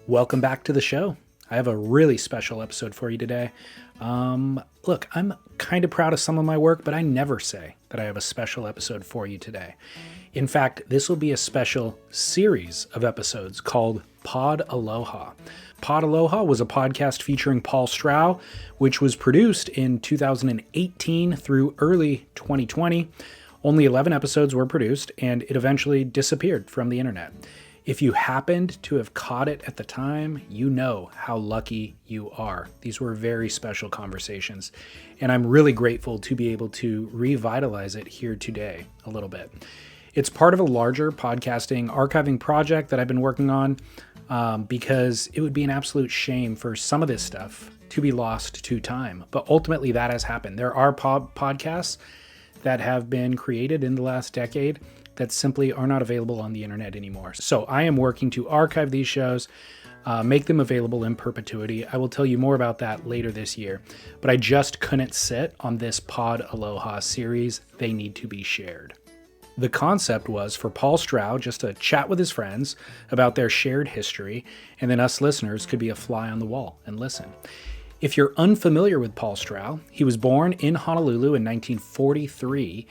Welcome back to the show. I have a really special episode for you today. Look, I'm kind of proud of some of my work, but I never say that I have a special episode for you today. In fact, this will be a special series of episodes called Pod Aloha. Pod Aloha was a podcast featuring Paul Strow, which was produced in 2018 through early 2020. Only 11 episodes were produced, and it eventually disappeared from the internet. If you happened to have caught it at the time, you know how lucky you are. These were very special conversations, and I'm really grateful to be able to revitalize it here today a little bit. It's part of a larger podcasting archiving project that I've been working on because it would be an absolute shame for some of this stuff to be lost to time. But ultimately, that has happened. There are podcasts that have been created in the last decade that simply are not available on the internet anymore. So I am working to archive these shows, make them available in perpetuity. I will tell you more about that later this year, but I just couldn't sit on this Pod Aloha series. They need to be shared. The concept was for Paul Strow just to chat with his friends about their shared history, and then us listeners could be a fly on the wall and listen. If you're unfamiliar with Paul Strow, he was born in Honolulu in 1943.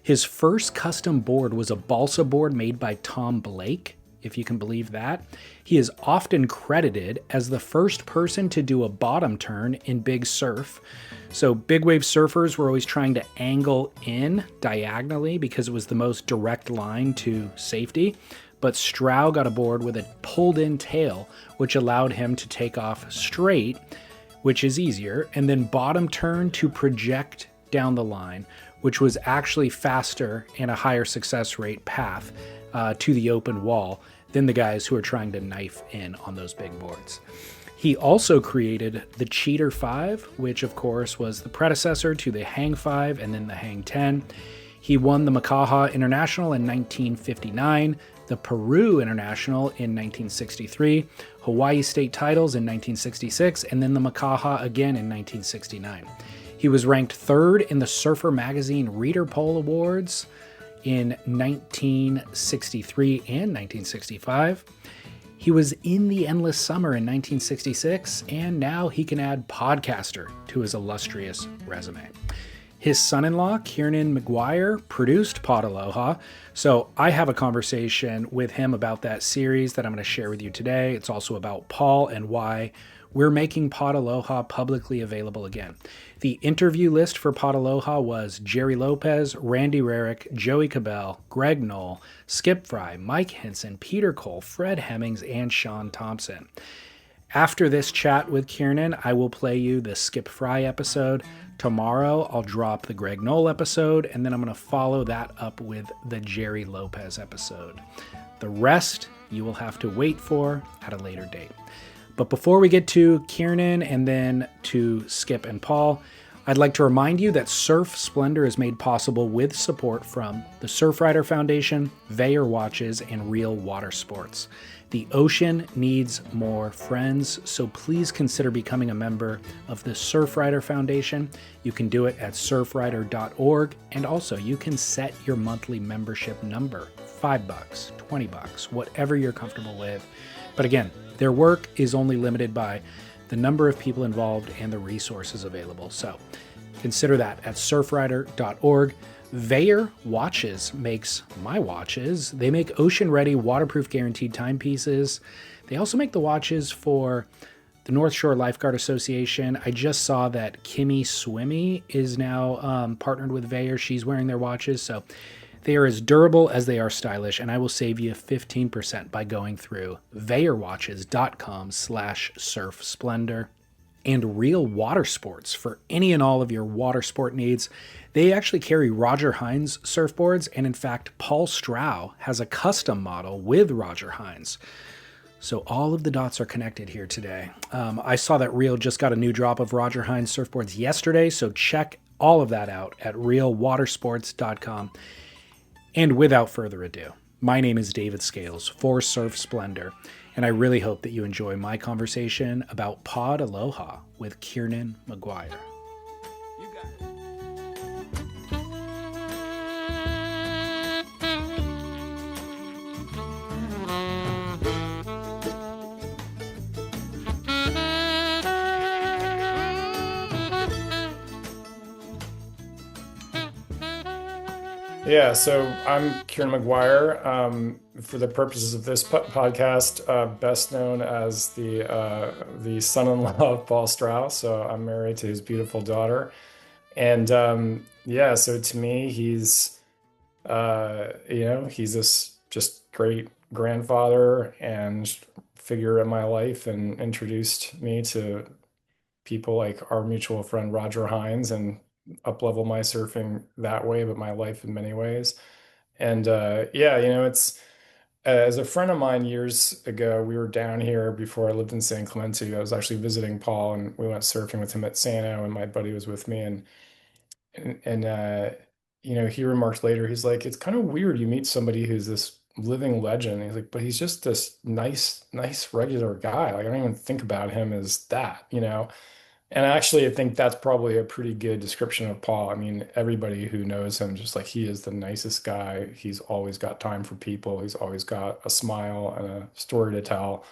His first custom board was a balsa board made by Tom Blake, if you can believe that. He is often credited as the first person to do a bottom turn in big surf. So big wave surfers were always trying to angle in diagonally because it was the most direct line to safety. But Strow got a board with a pulled in tail, which allowed him to take off straight, which is easier, and then bottom turn to project down the line, which was actually faster and a higher success rate path to the open wall than the guys who are trying to knife in on those big boards. He also created the Cheater 5, which of course was the predecessor to the Hang 5 and then the Hang 10. He won the Makaha International in 1959, the Peru International in 1963, Hawaii State titles in 1966, and then the Makaha again in 1969. He was ranked third in the Surfer Magazine Reader Poll Awards in 1963 and 1965. He was in The Endless Summer in 1966, and now he can add podcaster to his illustrious resume. His son-in-law, Kiernan McGuire, produced Pod Aloha, so I have a conversation with him about that series that I'm going to share with you today. It's also about Paul and why we're making Pod Aloha publicly available again. The interview list for Pod Aloha was Jerry Lopez, Randy Rarick, Joey Cabell, Greg Knoll, Skip Frye, Mike Henson, Peter Cole, Fred Hemmings, and Sean Thompson. After this chat with Kiernan, I will play you the Skip Frye episode. Tomorrow, I'll drop the Greg Knoll episode, and then I'm going to follow that up with the Jerry Lopez episode. The rest, you will have to wait for at a later date. But before we get to Kiernan and then to Skip and Paul, I'd like to remind you that Surf Splendor is made possible with support from the Surfrider Foundation, Veyer Watches, and Real Water Sports. The ocean needs more friends, so please consider becoming a member of the Surfrider Foundation. You can do it at surfrider.org, and also you can set your monthly membership number, $5, $20, whatever you're comfortable with. But again, their work is only limited by the number of people involved and the resources available. So consider that at surfrider.org. Veyer Watches makes my watches. They make ocean-ready, waterproof, guaranteed timepieces. They also make the watches for the North Shore Lifeguard Association. I just saw that Kimmy Swimmy is now partnered with Veyer. She's wearing their watches. So they are as durable as they are stylish, and I will save you 15% by going through VeyerWatches.com/surfsplendor. And Real Water Sports for any and all of your water sport needs. They actually carry Roger Hines surfboards, and in fact, Paul Strow has a custom model with Roger Hines. So all of the dots are connected here today. I saw that Real just got a new drop of Roger Hines surfboards yesterday, so check all of that out at realwatersports.com. And without further ado, my name is David Scales for Surf Splendor, and I really hope that you enjoy my conversation about Pod Aloha with Kiernan McGuire. You got it. Yeah, so I'm Kieran McGuire. For the purposes of this podcast, best known as the son-in-law of Paul Strauss. So I'm married to his beautiful daughter, and yeah, so to me, he's this just great grandfather and figure in my life, and introduced me to people like our mutual friend Roger Hines, and up-level my surfing that way, but my life in many ways. And yeah, it's as a friend of mine years ago, we were down here before I lived in San Clemente. I was actually visiting Paul, and we went surfing with him at Sano, and my buddy was with me. And he remarked later, he's like, it's kind of weird you meet somebody who's this living legend. He's like, but he's just this nice, regular guy. Like, I don't even think about him as that. And actually, I think that's probably a pretty good description of Paul. I mean, everybody who knows him, just like he is the nicest guy. He's always got time for people. He's always got a smile and a story to tell.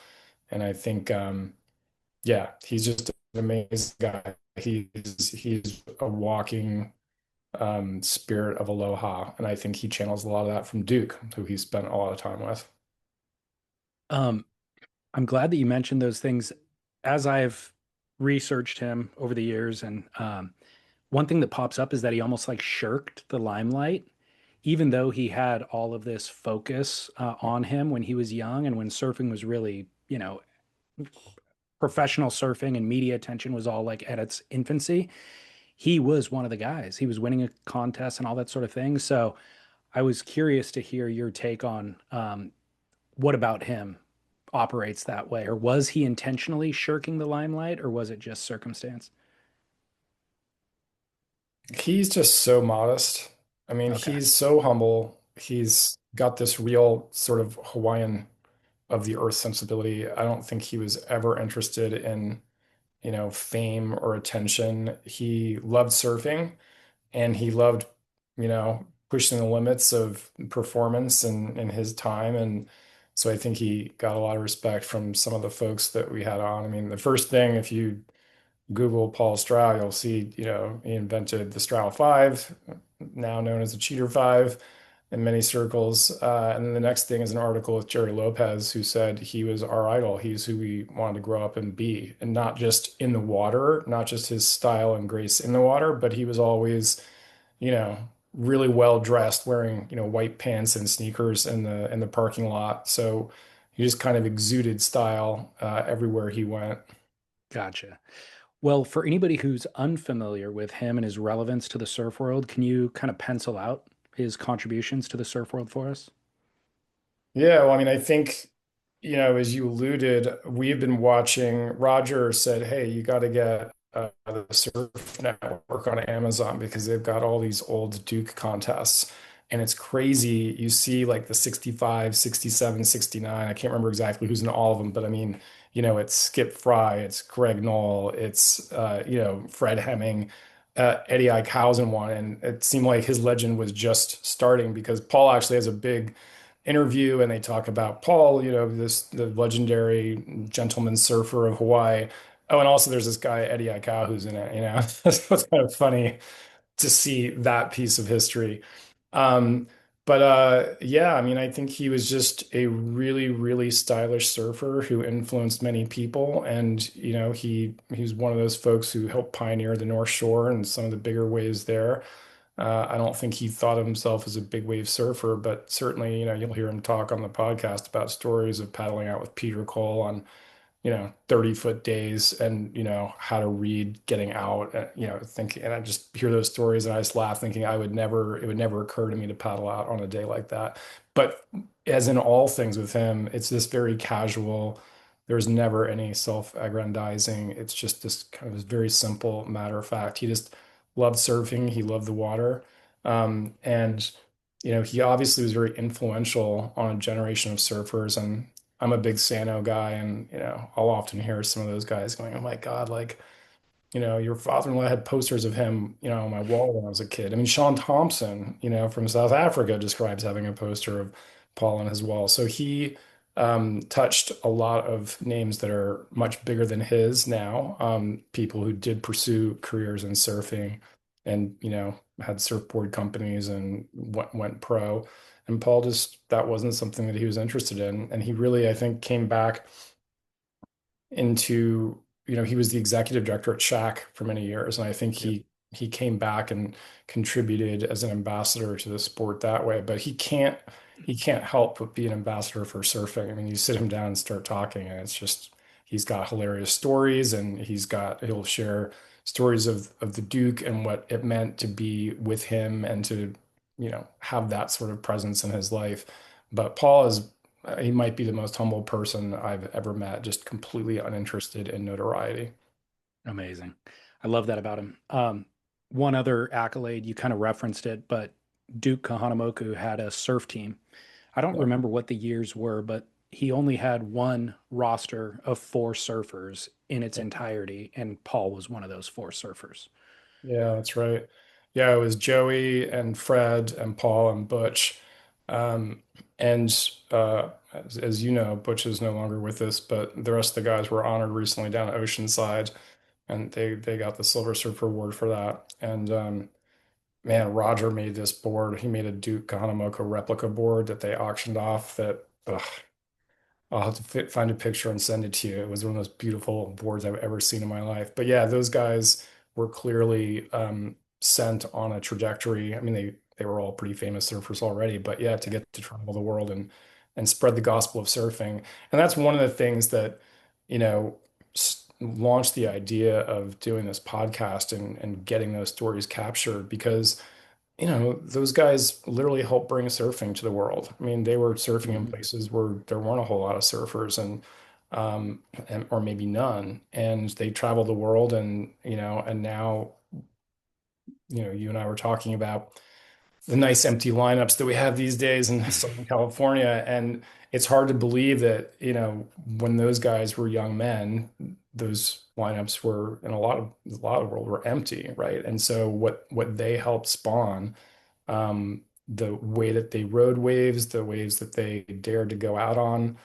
And I think, yeah, he's just an amazing guy. He's a walking spirit of aloha. And I think he channels a lot of that from Duke, who he spent a lot of time with. Um, I'm glad that you mentioned those things. As I've researched him over the years, and one thing that pops up is that he almost like shirked the limelight, even though he had all of this focus on him when he was young and when surfing was really, professional surfing and media attention was all like at its infancy. He was one of the guys. He was winning a contest and all that sort of thing. So I was curious to hear your take on what about him operates that way, or was he intentionally shirking the limelight, or was it just circumstance? He's just so modest. I mean, Okay, he's so humble. He's got this real sort of Hawaiian of the earth sensibility. I don't think he was ever interested in, fame or attention. He loved surfing, and he loved, pushing the limits of performance and in his time. And so I think he got a lot of respect from some of the folks that we had on. I mean, the first thing, if you Google Paul Stroud, you'll see, he invented the Stroud 5, now known as the Cheater 5 in many circles. And then the next thing is an article with Jerry Lopez, who said he was our idol. He's who we wanted to grow up and be, and not just in the water, not just his style and grace in the water, but he was always, you know, really well dressed, wearing, white pants and sneakers in the parking lot. So he just kind of exuded style everywhere he went. gotcha. Well, for anybody who's unfamiliar with him and his relevance to the surf world, can you kind of pencil out his contributions to the surf world for us? Yeah, well, I mean, I think, as you alluded, we've been watching. Roger said, "Hey, you got to get the Surf Network on Amazon because they've got all these old Duke contests." And it's crazy. You see like the 65, 67, 69. I can't remember exactly who's in all of them, but I mean, it's Skip Frye, it's Greg Knoll, it's Fred Hemming, Eddie Eichhausen won, and it seemed like his legend was just starting because Paul actually has a big interview, and they talk about Paul, the legendary gentleman surfer of Hawaii. Oh, and also there's this guy Eddie Aikau who's in it. So it's kind of funny to see that piece of history. Um, but yeah, I mean, I think he was just a really, really stylish surfer who influenced many people, and he was one of those folks who helped pioneer the North Shore and some of the bigger waves there. I don't think he thought of himself as a big wave surfer, but certainly, you'll hear him talk on the podcast about stories of paddling out with Peter Cole on 30-foot days, and, how to read getting out, thinking, and I just hear those stories and I just laugh thinking it would never occur to me to paddle out on a day like that. But as in all things with him, it's this very casual, there's never any self-aggrandizing. It's just this kind of this very simple matter of fact. He just loved surfing. He loved the water. And, he obviously was very influential on a generation of surfers. And I'm a big Sano guy, and I'll often hear some of those guys going, "Oh my God, like, your father-in-law had posters of him, on my wall when I was a kid." I mean, Sean Thompson, from South Africa describes having a poster of Paul on his wall. So he touched a lot of names that are much bigger than his now, people who did pursue careers in surfing, and had surfboard companies and went pro. And Paul just, that wasn't something that he was interested in. And he really, I think, came back into, he was the executive director at Shack for many years, and I think Yep. he came back and contributed as an ambassador to the sport that way. But he can't help but be an ambassador for surfing. I mean, you sit him down and start talking, and it's just he's got hilarious stories, and he'll share stories of the Duke and what it meant to be with him and to, have that sort of presence in his life. But Paul is he might be the most humble person I've ever met, just completely uninterested in notoriety. Amazing. I love that about him. One other accolade, you kind of referenced it, but Duke Kahanamoku had a surf team. I don't Yeah. remember what the years were, but he only had one roster of four surfers in its entirety, and Paul was one of those four surfers. Yeah, that's right. Yeah, it was Joey and Fred and Paul and Butch. Um, and as you know, Butch is no longer with us, but the rest of the guys were honored recently down at Oceanside, and they got the Silver Surfer Award for that. And man, Roger made this board. He made a Duke Kahanamoku replica board that they auctioned off. That ugh, I'll have to find a picture and send it to you. It was one of those beautiful boards I've ever seen in my life. But yeah, those guys were clearly sent on a trajectory. I mean, they were all pretty famous surfers already, but yeah, to get to travel the world and spread the gospel of surfing. And that's one of the things that, you know, launched the idea of doing this podcast and getting those stories captured because those guys literally helped bring surfing to the world. I mean, they were surfing in Mhm. places where there weren't a whole lot of surfers or maybe none. And they traveled the world and now, you and I were talking about the nice empty lineups that we have these days in Southern California. And it's hard to believe that, when those guys were young men, those lineups were in a lot of the world were empty, right? And so what they helped spawn the way that they rode waves, the waves that they dared to go out on.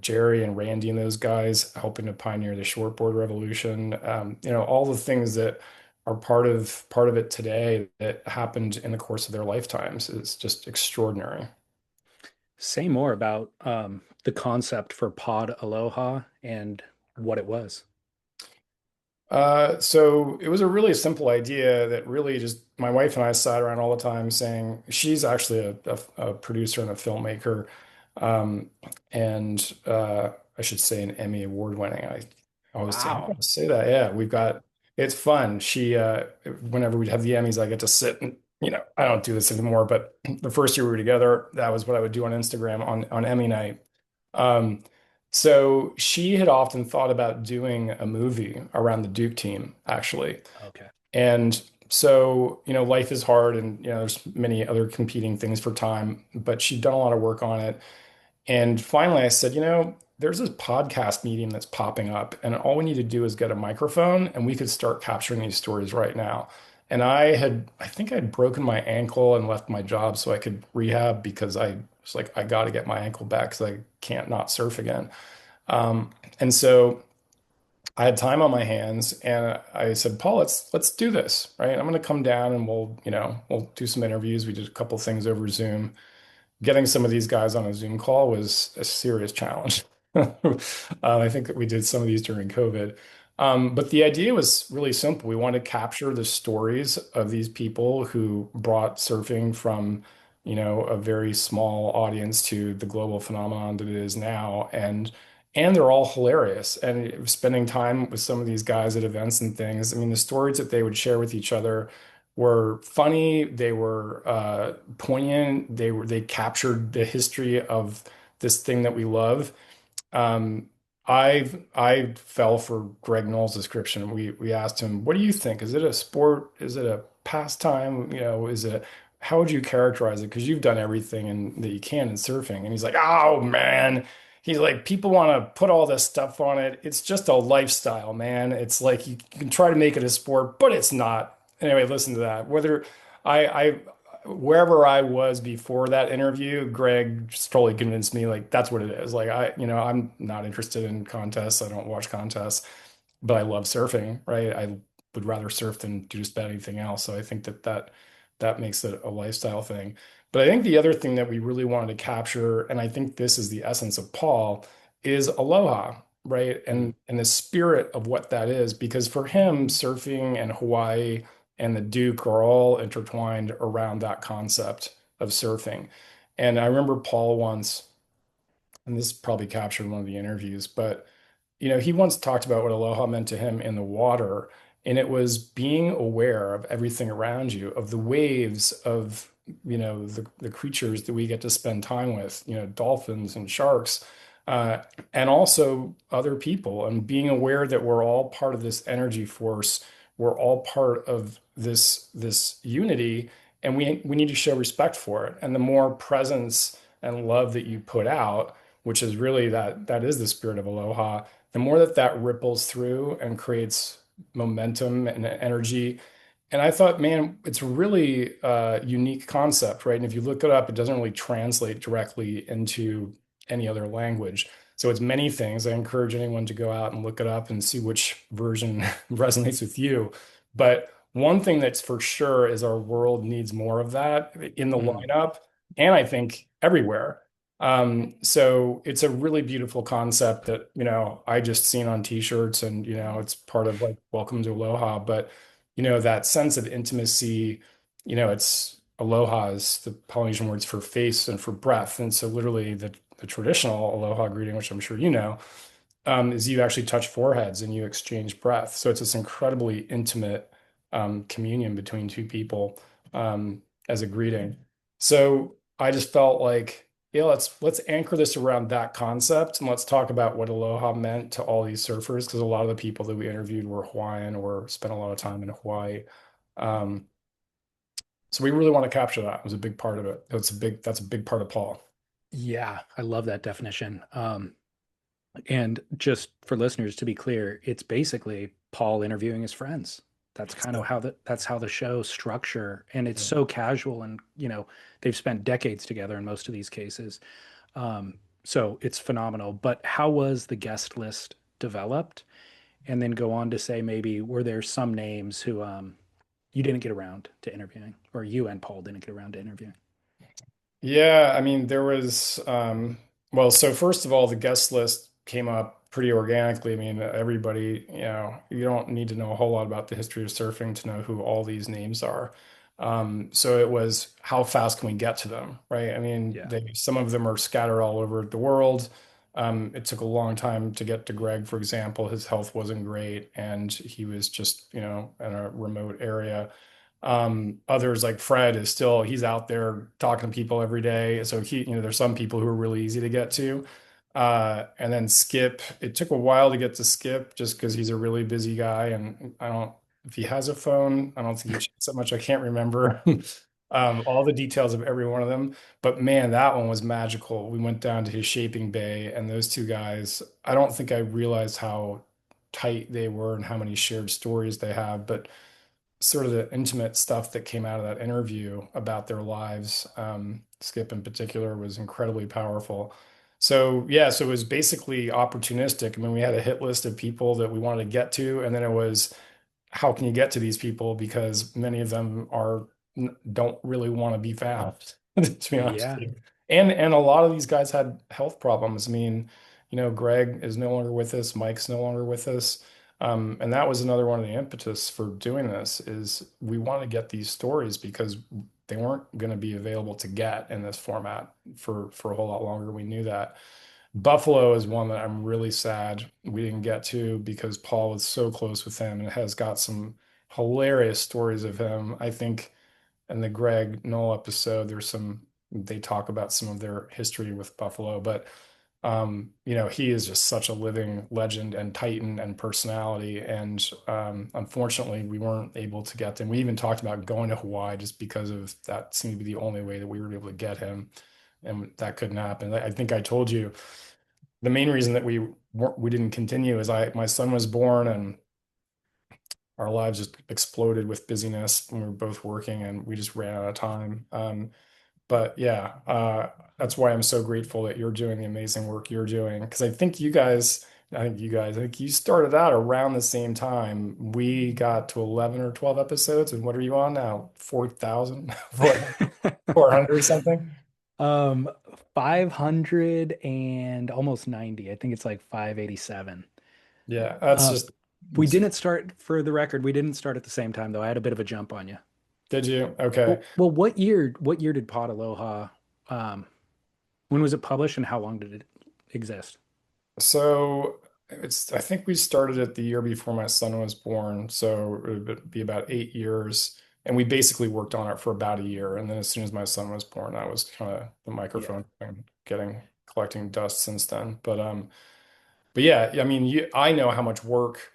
Jerry and Randy and those guys helping to pioneer the shortboard revolution. All the things that are part of it today that happened in the course of their lifetimes is just extraordinary. Say more about the concept for Pod Aloha and what it was. So it was a really simple idea that really just my wife and I sat around all the time saying she's actually a producer and a filmmaker, um, and I should say an Emmy award winning. I always say I Wow. gotta say that. Yeah, it's fun. Whenever we have the Emmys, I get to sit and I don't do this anymore, but the first year we were together, that was what I would do on Instagram on Emmy night. Um, so she had often thought about doing a movie around the Duke team, actually. Okay. And so, life is hard and, there's many other competing things for time, but she'd done a lot of work on it. And finally I said, there's this podcast medium that's popping up, and all we need to do is get a microphone and we could start capturing these stories right now. And I think I'd broken my ankle and left my job so I could rehab because I was like, I got to get my ankle back because I can't not surf again. And so I had time on my hands, and I said, Paul, let's do this, right? I'm going to come down and we'll do some interviews. We did a couple things over Zoom. Getting some of these guys on a Zoom call was a serious challenge. I think that we did some of these during COVID. But the idea was really simple. We wanted to capture the stories of these people who brought surfing from, a very small audience to the global phenomenon that it is now. And they're all hilarious. And spending time with some of these guys at events and things, I mean, the stories that they would share with each other were funny, they were poignant, they captured the history of this thing that we love. Um, I fell for Greg Knoll's description. We asked him, "What do you think? Is it a sport? Is it a pastime? How would you characterize it? Because you've done everything that you can in surfing." And he's like, "Oh man." He's like, people want to put all this stuff on it. It's just a lifestyle, man. It's like you can try to make it a sport, but it's not. Anyway, listen to that. I wherever I was before that interview, Greg just totally convinced me like that's what it is. Like I'm not interested in contests. I don't watch contests, but I love surfing, right? would rather surf than do just about anything else. So I think that makes it a lifestyle thing. But I think the other thing that we really wanted to capture, and I think this is the essence of Paul, is aloha, right? Mm. And the spirit of what that is, because for him, surfing and Hawaii and the Duke are all intertwined around that concept of surfing. And I remember Paul once, and this probably captured one of the interviews, but he once talked about what aloha meant to him in the water, and it was being aware of everything around you, of the waves, of the creatures that we get to spend time with, dolphins and sharks, uh, and also other people, and being aware that we're all part of this energy force, we're all part of this unity, and we need to show respect for it. And the more presence and love that you put out, which is really that is the spirit of aloha, the more that ripples through and creates momentum and energy. And I thought, man, it's really a unique concept, right? And if you look it up, it doesn't really translate directly into any other language. So it's many things. I encourage anyone to go out and look it up and see which version resonates with you. But one thing that's for sure is our world needs more of that in the Mm. lineup, and I think everywhere. So it's a really beautiful concept that, I just seen on t-shirts, and, it's part of like Welcome to Aloha. But, that sense of intimacy, it's aloha is the Polynesian words for face and for breath. And so literally the traditional aloha greeting, which I'm sure is you actually touch foreheads and you exchange breath. So it's this incredibly intimate communion between two people as a greeting. So I just felt like, yeah, let's anchor this around that concept, and let's talk about what aloha meant to all these surfers, because a lot of the people that we interviewed were Hawaiian or spent a lot of time in Hawaii. Um, so we really want to capture that. It was a big part of it. That's a big part of Paul. Yeah, I love that definition. And just for listeners to be clear, it's basically Paul interviewing his friends. That's kind of that's how the show structure, and it's so casual, and they've spent decades together in most of these cases. So it's phenomenal. But how was the guest list developed? And then go on to say, maybe were there some names who you didn't get around to interviewing, or you and Paul didn't get around to interviewing? Yeah, I mean, there was, well, so first of all, the guest list came up pretty organically. I mean, everybody, you don't need to know a whole lot about the history of surfing to know who all these names are. So it was, how fast can we get to them, right? I mean, Yeah. some of them are scattered all over the world. It took a long time to get to Greg, for example. His health wasn't great, and he was just, in a remote area. Others like Fred is still, he's out there talking to people every day. So there's some people who are really easy to get to. And then Skip, it took a while to get to Skip just because he's a really busy guy. And if he has a phone, I don't think he checks that much. I can't remember all the details of every one of them. But man, that one was magical. We went down to his shaping bay, and those two guys, I don't think I realized how tight they were and how many shared stories they have. But sort of the intimate stuff that came out of that interview about their lives, Skip in particular, was incredibly powerful. So yeah, so it was basically opportunistic. I mean, we had a hit list of people that we wanted to get to, and then it was, how can you get to these people, because many of them don't really want to be found, to be honest Yeah. with you. And a lot of these guys had health problems. I mean, Greg is no longer with us, Mike's no longer with us. And that was another one of the impetus for doing this, is we want to get these stories because they weren't going to be available to get in this format for a whole lot longer. We knew that. Buffalo is one that I'm really sad we didn't get to, because Paul was so close with him and has got some hilarious stories of him. I think in the Greg Knoll episode, they talk about some of their history with Buffalo, but he is just such a living legend and titan and personality. And unfortunately, we weren't able to get them. We even talked about going to Hawaii just because of that seemed to be the only way that we were able to get him, and that couldn't happen. I think I told you the main reason that we didn't continue is my son was born, and our lives just exploded with busyness when we were both working, and we just ran out of time. But yeah, that's why I'm so grateful that you're doing the amazing work you're doing, because I think you guys I think you started out around the same time. We got to 11 or 12 episodes, and what are you on now? 4,000, 400 or something? Um, 500 and almost 90. I think it's like 587. Yeah, that's Uh, just, we it's, didn't start, for the record, we didn't start at the same time though. I had a bit of a jump on you. did you? Okay. Well, what year did Pod Aloha, um, when was it published and how long did it exist? So I think we started it the year before my son was born. So it would be about 8 years. And we basically worked on it for about a year. And then as soon as my son was born, that was kind of the Yeah. microphone thing, collecting dust since then. But yeah, I mean, I know how much work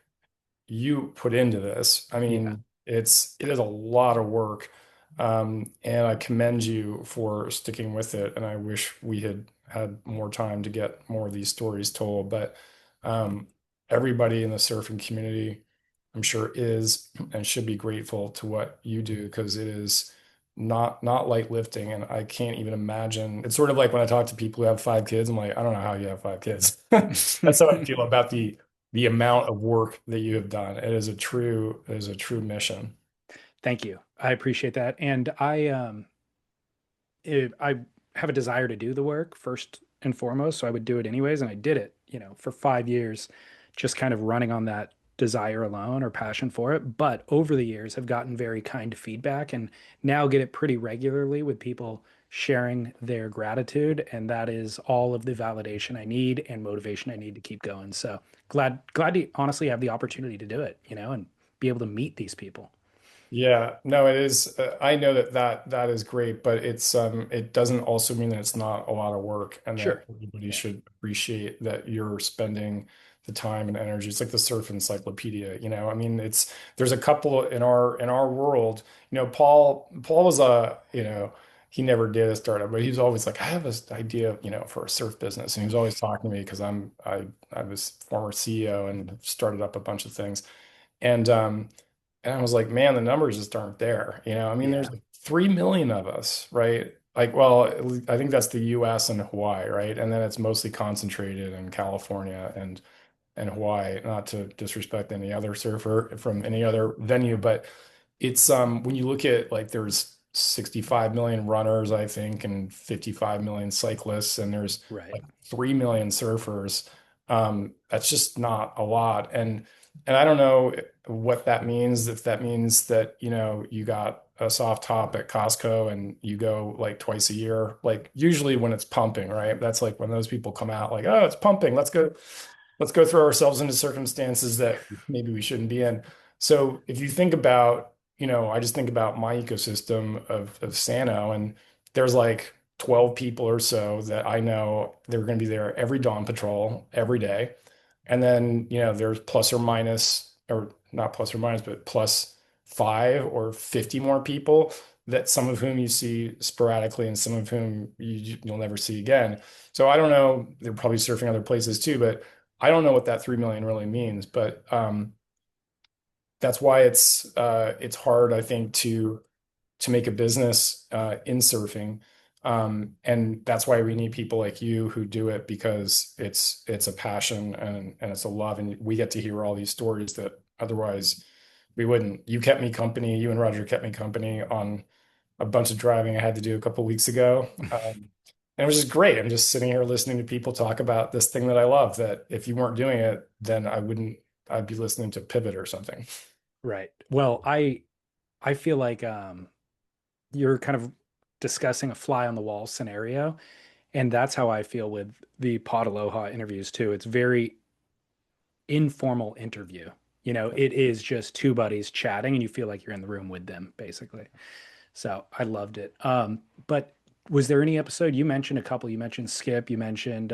you put into this. I Yeah. mean, it is a lot of work. And I commend you for sticking with it. And I wish we had had more time to get more of these stories told. But um, everybody in the surfing community, I'm sure, is and should be grateful to what you do because it is not light lifting. And I can't even imagine. It's sort of like when I talk to people who have 5 kids, I'm like, I don't know how you have 5 kids. That's how I feel about the amount of work that you have done. It is a true mission. Thank you. I appreciate that. And I have a desire to do the work first and foremost, so I would do it anyways, and I did it, for 5 years, just kind of running on that desire alone or passion for it. But over the years, have gotten very kind feedback, and now get it pretty regularly with people sharing their gratitude, and that is all of the validation I need and motivation I need to keep going. So glad to honestly have the opportunity to do it, and be able to meet these people. Yeah, no, it is. I know that is great, but it doesn't also mean that it's not a lot of work, and that Sure. everybody Yeah. should appreciate that you're spending the time and energy. It's like the surf encyclopedia, you know. I mean, there's a couple in our world. You know, Paul was he never did a startup, but he was always like, I have this idea, for a surf business, and he was always talking to me because I was former CEO and started up a bunch of things, and I was like, man, the numbers just aren't there. I mean, there's Yeah. like 3 million of us, right? Like, well, I think that's the US and Hawaii, right? And then it's mostly concentrated in California and Hawaii, not to disrespect any other surfer from any other venue, but it's when you look at like there's 65 million runners, I think, and 55 million cyclists, and there's Right. like 3 million surfers. That's just not a lot. And I don't know what that means, if that means that, you got a soft top at Costco and you go like twice a year, like usually when it's pumping, right? That's like when those people come out like, oh, it's pumping. Let's go throw ourselves into circumstances that maybe we shouldn't be in. So if you think about, I just think about my ecosystem of Sano, and there's like 12 people or so that I know they're going to be there every dawn patrol every day. And then, there's plus or minus, or not plus or minus, but plus 5 or 50 more people that some of whom you see sporadically and some of whom you'll never see again. So I don't know, they're probably surfing other places too, but I don't know what that 3 million really means. But that's why it's hard, I think, to make a business in surfing. And that's why we need people like you who do it because it's a passion and it's a love, and we get to hear all these stories that otherwise we wouldn't. You kept me company, you and Roger kept me company on a bunch of driving I had to do a couple weeks ago. And it was just great. I'm just sitting here listening to people talk about this thing that I love, that if you weren't doing it, then I'd be listening to Pivot or something. Right. Well, I feel like you're kind of discussing a fly on the wall scenario, and that's how I feel with the Pod Aloha interviews too. It's very informal interview. It is just two buddies chatting, and you feel like you're in the room with them, basically. So I loved it. But was there any episode you mentioned a couple? You mentioned Skip, you mentioned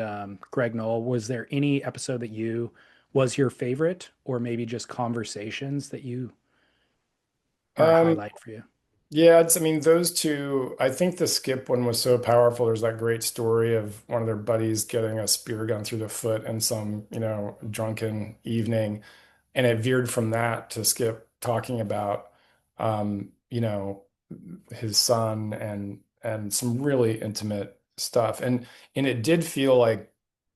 Greg Knoll. Was there any episode that you was your favorite, or maybe just conversations that you are a Um, highlight for you? Yeah, I mean, those two, I think the Skip one was so powerful. There's that great story of one of their buddies getting a spear gun through the foot in some, drunken evening. And it veered from that to Skip talking about, you know, his son and some really intimate stuff. And it did feel like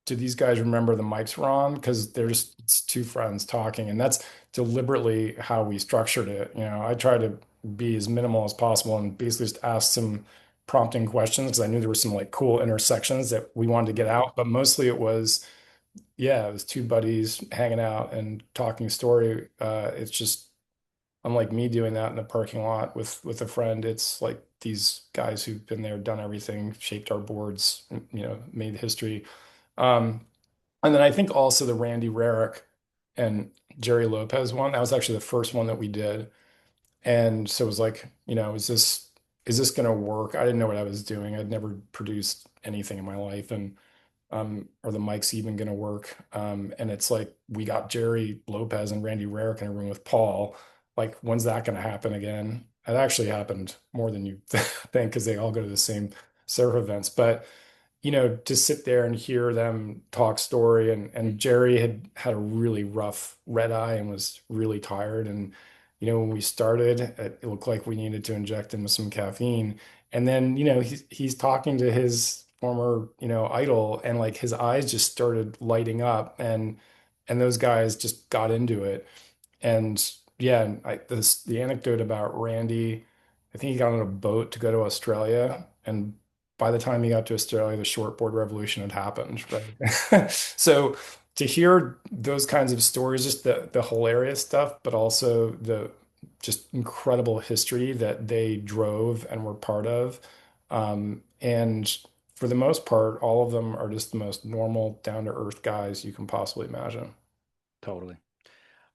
do these guys remember the mics were on? Because there's it's two friends talking, and that's deliberately how we structured it. I tried to be as minimal as possible and basically just ask some prompting questions because I knew there were some like cool intersections that we wanted to get out. But mostly it was, yeah, it was two buddies hanging out and talking story. It's just unlike me doing that in a parking lot with a friend. It's like these guys who've been there, done everything, shaped our boards, made history. Um, and then I think also the Randy Rarick and Jerry Lopez one, that was actually the first one that we did. And so it was like, is this going to work? I didn't know what I was doing. I'd never produced anything in my life. And are the mics even going to work? And it's like we got Jerry Lopez and Randy Rarick in a room with Paul. Like, when's that going to happen again? It actually happened more than you think because they all go to the same surf events. But to sit there and hear them talk story, and Jerry had a really rough red eye and was really tired. And when we started, it looked like we needed to inject him with some caffeine. And then, he's talking to his former, idol, and like his eyes just started lighting up, and those guys just got into it. And yeah, and the anecdote about Randy, I think he got on a boat to go to Australia, and by the time he got to Australia, the shortboard revolution had happened, right? So to hear those kinds of stories, just the hilarious stuff, but also the just incredible history that they drove and were part of. And for the most part, all of them are just the most normal, down to earth guys you can possibly imagine. Totally.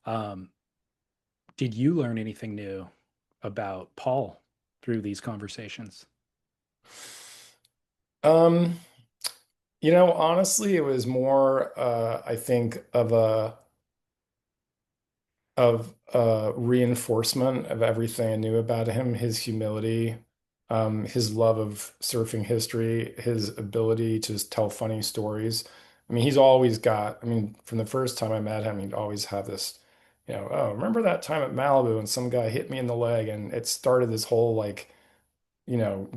Um, did you learn anything new about Paul through these conversations? Um, honestly, it was more, I think, of reinforcement of everything I knew about him, his humility, his love of surfing history, his ability to just tell funny stories. I mean, he's always got, I mean, from the first time I met him, he'd always have this, oh, remember that time at Malibu and some guy hit me in the leg, and it started this whole like,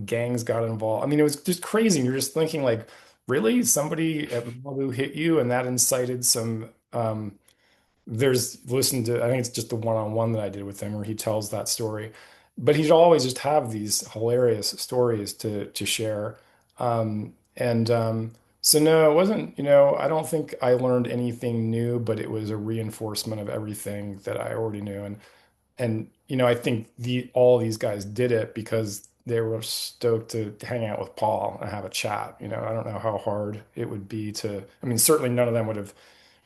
gangs got involved. I mean, it was just crazy. You're just thinking like, really? Somebody at Malibu hit you and that incited some there's listen to I think it's just the one-on-one that I did with him where he tells that story. But he'd always just have these hilarious stories to share. And so no, it wasn't, I don't think I learned anything new, but it was a reinforcement of everything that I already knew. And I think all these guys did it because they were stoked to hang out with Paul and have a chat. I don't know how hard it would be I mean, certainly none of them would have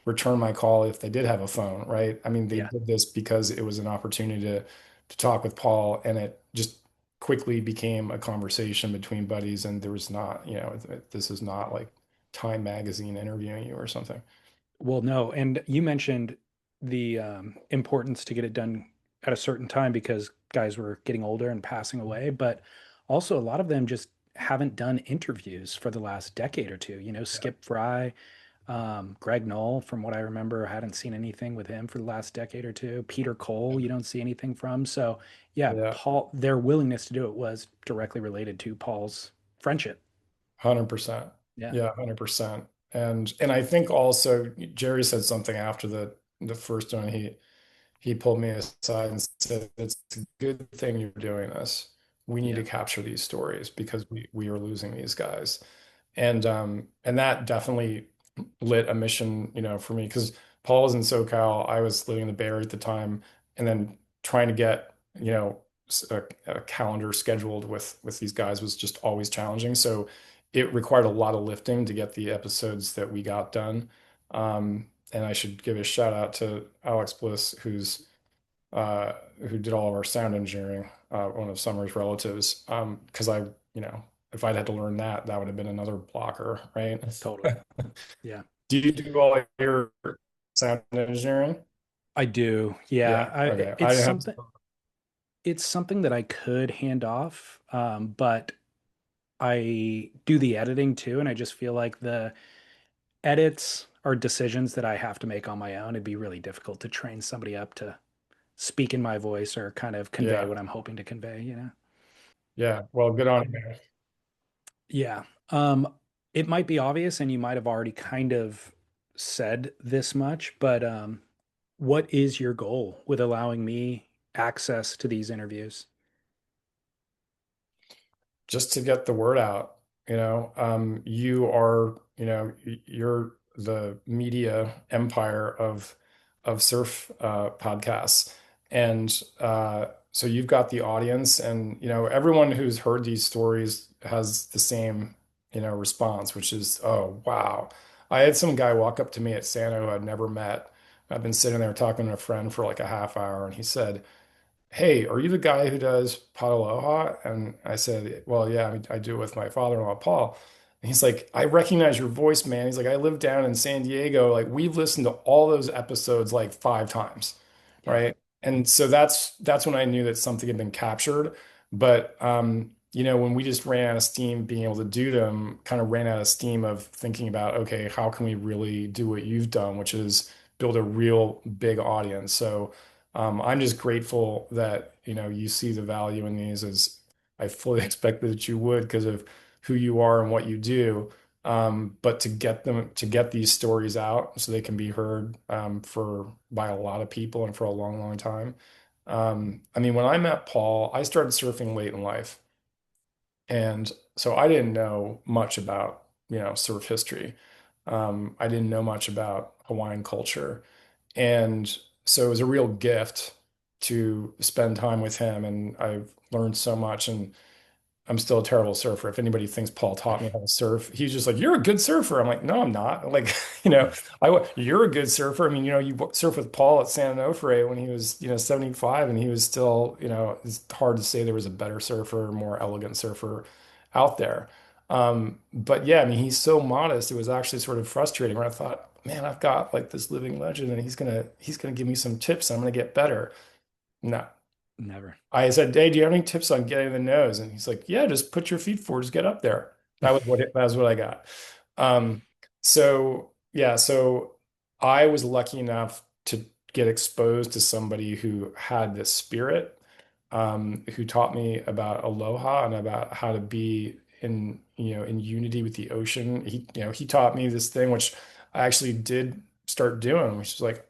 returned my call if they did have a phone, right? I mean, they Yeah. did this because it was an opportunity to talk with Paul, and it just quickly became a conversation between buddies, and there was not, this is not like Time Magazine interviewing you or something. Well, no. And you mentioned the importance to get it done at a certain time because guys were getting older and passing away. But also, a lot of them just haven't done interviews for the last decade or two. Skip Frye, Greg Knoll, from what I remember, I hadn't seen anything with him for the last decade or two. Peter Cole, you don't see anything from. So, yeah, Yeah, Paul, their willingness to do it was directly related to Paul's friendship. 100%. Yeah, Yeah, 100%. And I think also Jerry said something after the first one. He pulled me aside and said, "It's a good thing you're doing this. We need yeah, to capture these stories because we are losing these guys." And that definitely lit a mission, for me because Paul was in SoCal, I was living in the Bay Area at the time, and then trying to get, a calendar scheduled with these guys was just always challenging. So it required a lot of lifting to get the episodes that we got done. And I should give a shout out to Alex Bliss, uh, who did all of our sound engineering, one of Summer's relatives. Because if I'd had to learn that, that would have been another blocker, right? totally. Yeah, Do you do all your sound engineering? I do. Yeah, Yeah. Okay. I it's have. something that I could hand off, but I do the editing too, and I just feel like the edits are decisions that I have to make on my own. It'd be really difficult to train somebody up to speak in my voice or kind of convey Yeah. what I'm hoping to convey. Yeah. Well, good on you, man. Yeah. It might be obvious, and you might have already kind of said this much, but what is your goal with allowing me access to these interviews? Just to get the word out. You are, you're the media empire of surf podcasts, and so you've got the audience, and everyone who's heard these stories has the same, response, which is, oh wow. I had some guy walk up to me at Santa who I'd never met. I've been sitting there talking to a friend for like a half hour, and he said, "Hey, are you the guy who does Pot Aloha?" And I said, "Well, yeah, I do it with my father-in-law, Paul." And he's like, "I recognize your voice, man." He's like, "I live down in San Diego. Like, we've listened to all those episodes like 5 times, Yeah. right?" And so that's when I knew that something had been captured. But when we just ran out of steam being able to do them, kind of ran out of steam of thinking about, okay, how can we really do what you've done, which is build a real big audience. So I'm just grateful that you see the value in these, as I fully expected that you would because of who you are and what you do. But to get these stories out so they can be heard for by a lot of people and for a long, long time. I mean, when I met Paul, I started surfing late in life, and so I didn't know much about surf history. I didn't know much about Hawaiian culture. And so it was a real gift to spend time with him. And I've learned so much. And I'm still a terrible surfer. If anybody thinks Paul taught me how to surf, he's just like, "You're a good surfer." I'm like, "No, I'm not." Like, you're a good surfer. I mean, you surf with Paul at San Onofre when he was, 75, and he was still, it's hard to say there was a better surfer, more elegant surfer out there. But yeah, I mean, he's so modest. It was actually sort of frustrating where I thought, man, I've got like this living legend, and he's gonna give me some tips. And I'm gonna get better. No, Never. I said, "Hey, do you have any tips on getting the nose?" And he's like, "Yeah, just put your feet forward, just get up there." That was what I got. Um, so yeah, so I was lucky enough to get exposed to somebody who had this spirit, who taught me about aloha and about how to be in unity with the ocean. He taught me this thing which I actually did start doing, which is like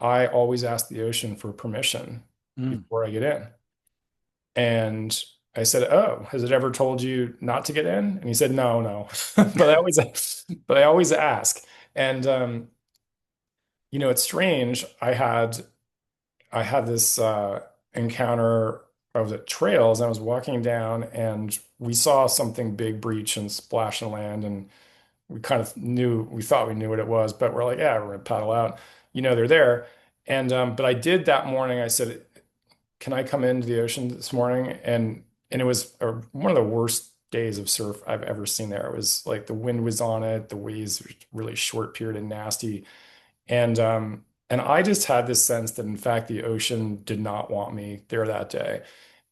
I always ask the ocean for permission Mm. before I get in. And I said, "Oh, has it ever told you not to get in?" And he said, "No, no." But I always ask. And it's strange. I had this encounter. I was at trails and I was walking down and we saw something big breach and splash and land, and we thought we knew what it was, but we're like, yeah, we're gonna paddle out. They're there. And but I did that morning. I said, "Can I come into the ocean this morning?" And it was one of the worst days of surf I've ever seen there. It was like the wind was on it, the waves were really short period and nasty. And I just had this sense that in fact the ocean did not want me there that day.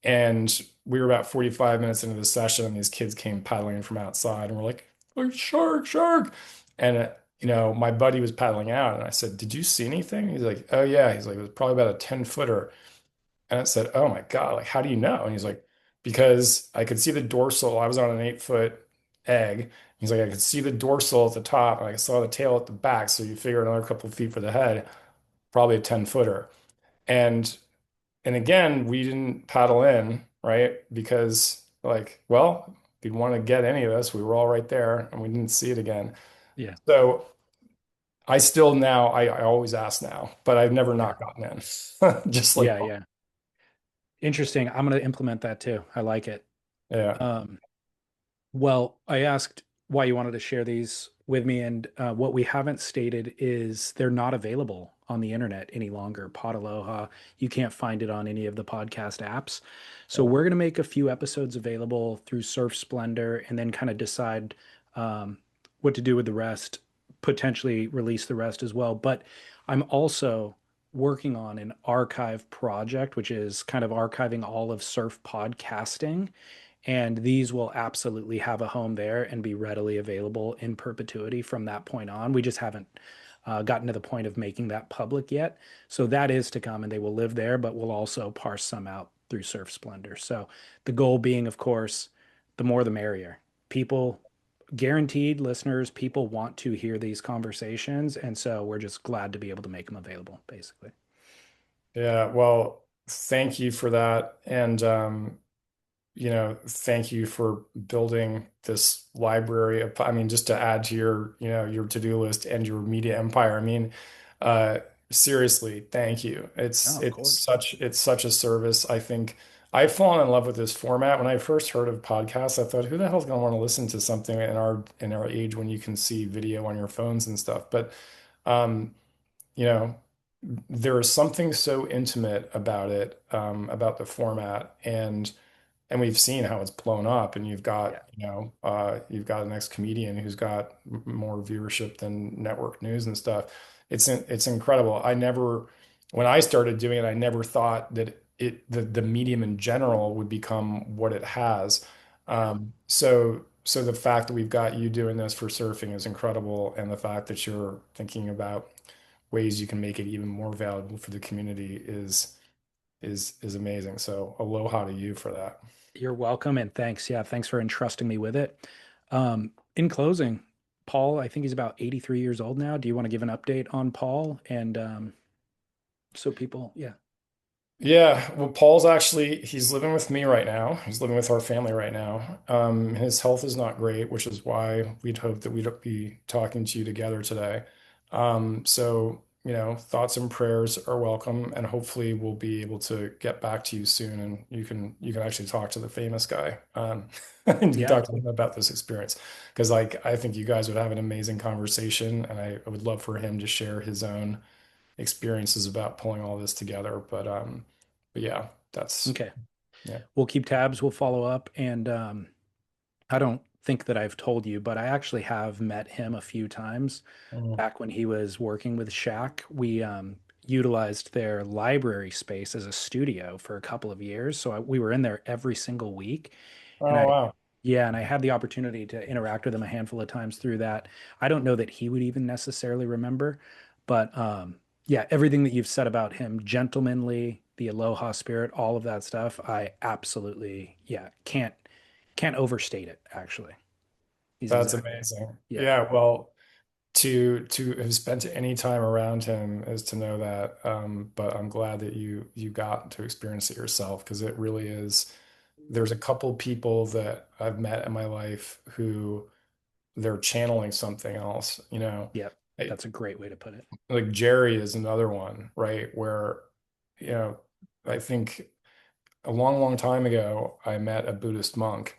And we were about 45 minutes into the session, and these kids came paddling in from outside, and we're like, "Oh, shark, shark!" And my buddy was paddling out, and I said, "Did you see anything?" He's like, "Oh yeah." He's like, "It was probably about a 10-footer." And I said, "Oh my God, like, how do you know?" And he's like, "Because I could see the dorsal. I was on an 8-foot egg." He's like, "I could see the dorsal at the top, and I saw the tail at the back. So you figure another couple of feet for the head, probably a 10-footer." And and again, we didn't paddle in, right? Because like, well, if you'd want to get any of us, we were all right there, and we didn't see it again. Yeah. So I still now, I always ask now, but I've never Yeah. not gotten in. Just like, Yeah. Yeah. Interesting. I'm going to implement that too. I like it. yeah. Um, Well, I asked why you wanted to share these with me, and what we haven't stated is they're not available on the internet any longer. Pod Aloha, you can't find it on any of the podcast apps. So we're going to make a few episodes available through Surf Splendor, and then kind of decide um, what to do with the rest, potentially release the rest as well. But I'm also working on an archive project, which is kind of archiving all of surf podcasting, and these will absolutely have a home there and be readily available in perpetuity from that point on. We just haven't gotten to the point of making that public yet. So that is to come, and they will live there, but we'll also parse some out through Surf Splendor. So the goal being, of course, the more the merrier. People guaranteed listeners, people want to hear these conversations. And so we're just glad to be able to make them available, basically. Yeah, well, thank you for that. And thank you for building this library of, I mean, just to add to your, your to-do list and your media empire. I mean, uh, seriously, thank you. No, It's of it's course. such it's such a service. I think I've fallen in love with this format. When I first heard of podcasts, I thought, who the hell's gonna want to listen to something in our age when you can see video on your phones and stuff? But um, you know, there is something so intimate about it, about the format, and we've seen how it's blown up. And Yeah. you've got an ex-comedian who's got more viewership than network news and stuff. It's incredible. When I started doing it, I never thought that the medium in general would become what it has. Yeah. So the fact that we've got you doing this for surfing is incredible, and the fact that you're thinking about ways you can make it even more valuable for the community is amazing. So aloha to you for that. You're welcome. And thanks. Yeah. Thanks for entrusting me with it. In closing, Paul, I think he's about 83 years old now. Do you want to give an update on Paul? And so people, yeah. Yeah, well, he's living with me right now. He's living with our family right now. His health is not great, which is why we'd hope that we'd be talking to you together today. So, thoughts and prayers are welcome, and hopefully we'll be able to get back to you soon, and you can actually talk to the famous guy, and you can Yeah. talk to him about this experience, because like I think you guys would have an amazing conversation, and I would love for him to share his own experiences about pulling all this together. But yeah, that's Okay. yeah. We'll keep tabs. We'll follow up. And I don't think that I've told you, but I actually have met him a few times Mhm. back when he was working with Shaq. We utilized their library space as a studio for a couple of years. So we were in there every single week. And Oh wow. yeah, and I had the opportunity to interact with him a handful of times through that. I don't know that he would even necessarily remember, but yeah, everything that you've said about him, gentlemanly, the aloha spirit, all of that stuff, I absolutely, yeah, can't overstate it, actually. He's That's exactly, amazing. yeah, Yeah, well, to have spent any time around him is to know that. But I'm glad that you got to experience it yourself, because it really is. There's a couple people that I've met in my life who they're channeling something else, yeah, I, that's a great way to put it. like Jerry is another one, right? Where, you know, I think a long, long time ago, I met a Buddhist monk.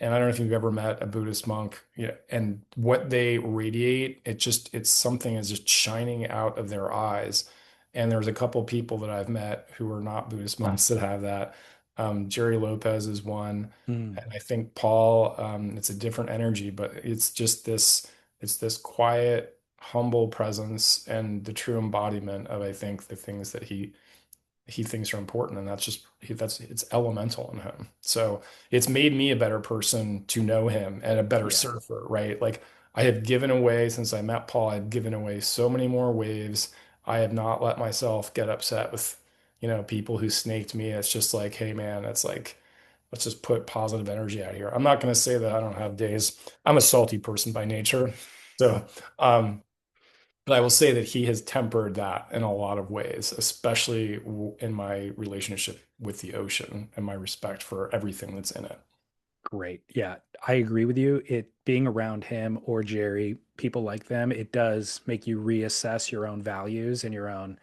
And I don't know if you've ever met a Buddhist monk, and what they radiate, it's something is just shining out of their eyes. And there's a couple people that I've met who are not Buddhist monks that have that. Jerry Lopez is one. Mm, And I think Paul, it's a different energy, but it's this quiet, humble presence and the true embodiment of, I think, the things that he thinks are important, and that's it's elemental in him. So it's made me a better person to know him, and a better yeah, surfer, right? Like I have given away since I met Paul, I've given away so many more waves. I have not let myself get upset with, people who snaked me. It's just like, hey man, it's like let's just put positive energy out here. I'm not going to say that I don't have days. I'm a salty person by nature. So, um, but I will say that he has tempered that in a lot of ways, especially in my relationship with the ocean and my respect for everything that's in it. great. Yeah, I agree with you. It being around him or Jerry, people like them, it does make you reassess your own values and your own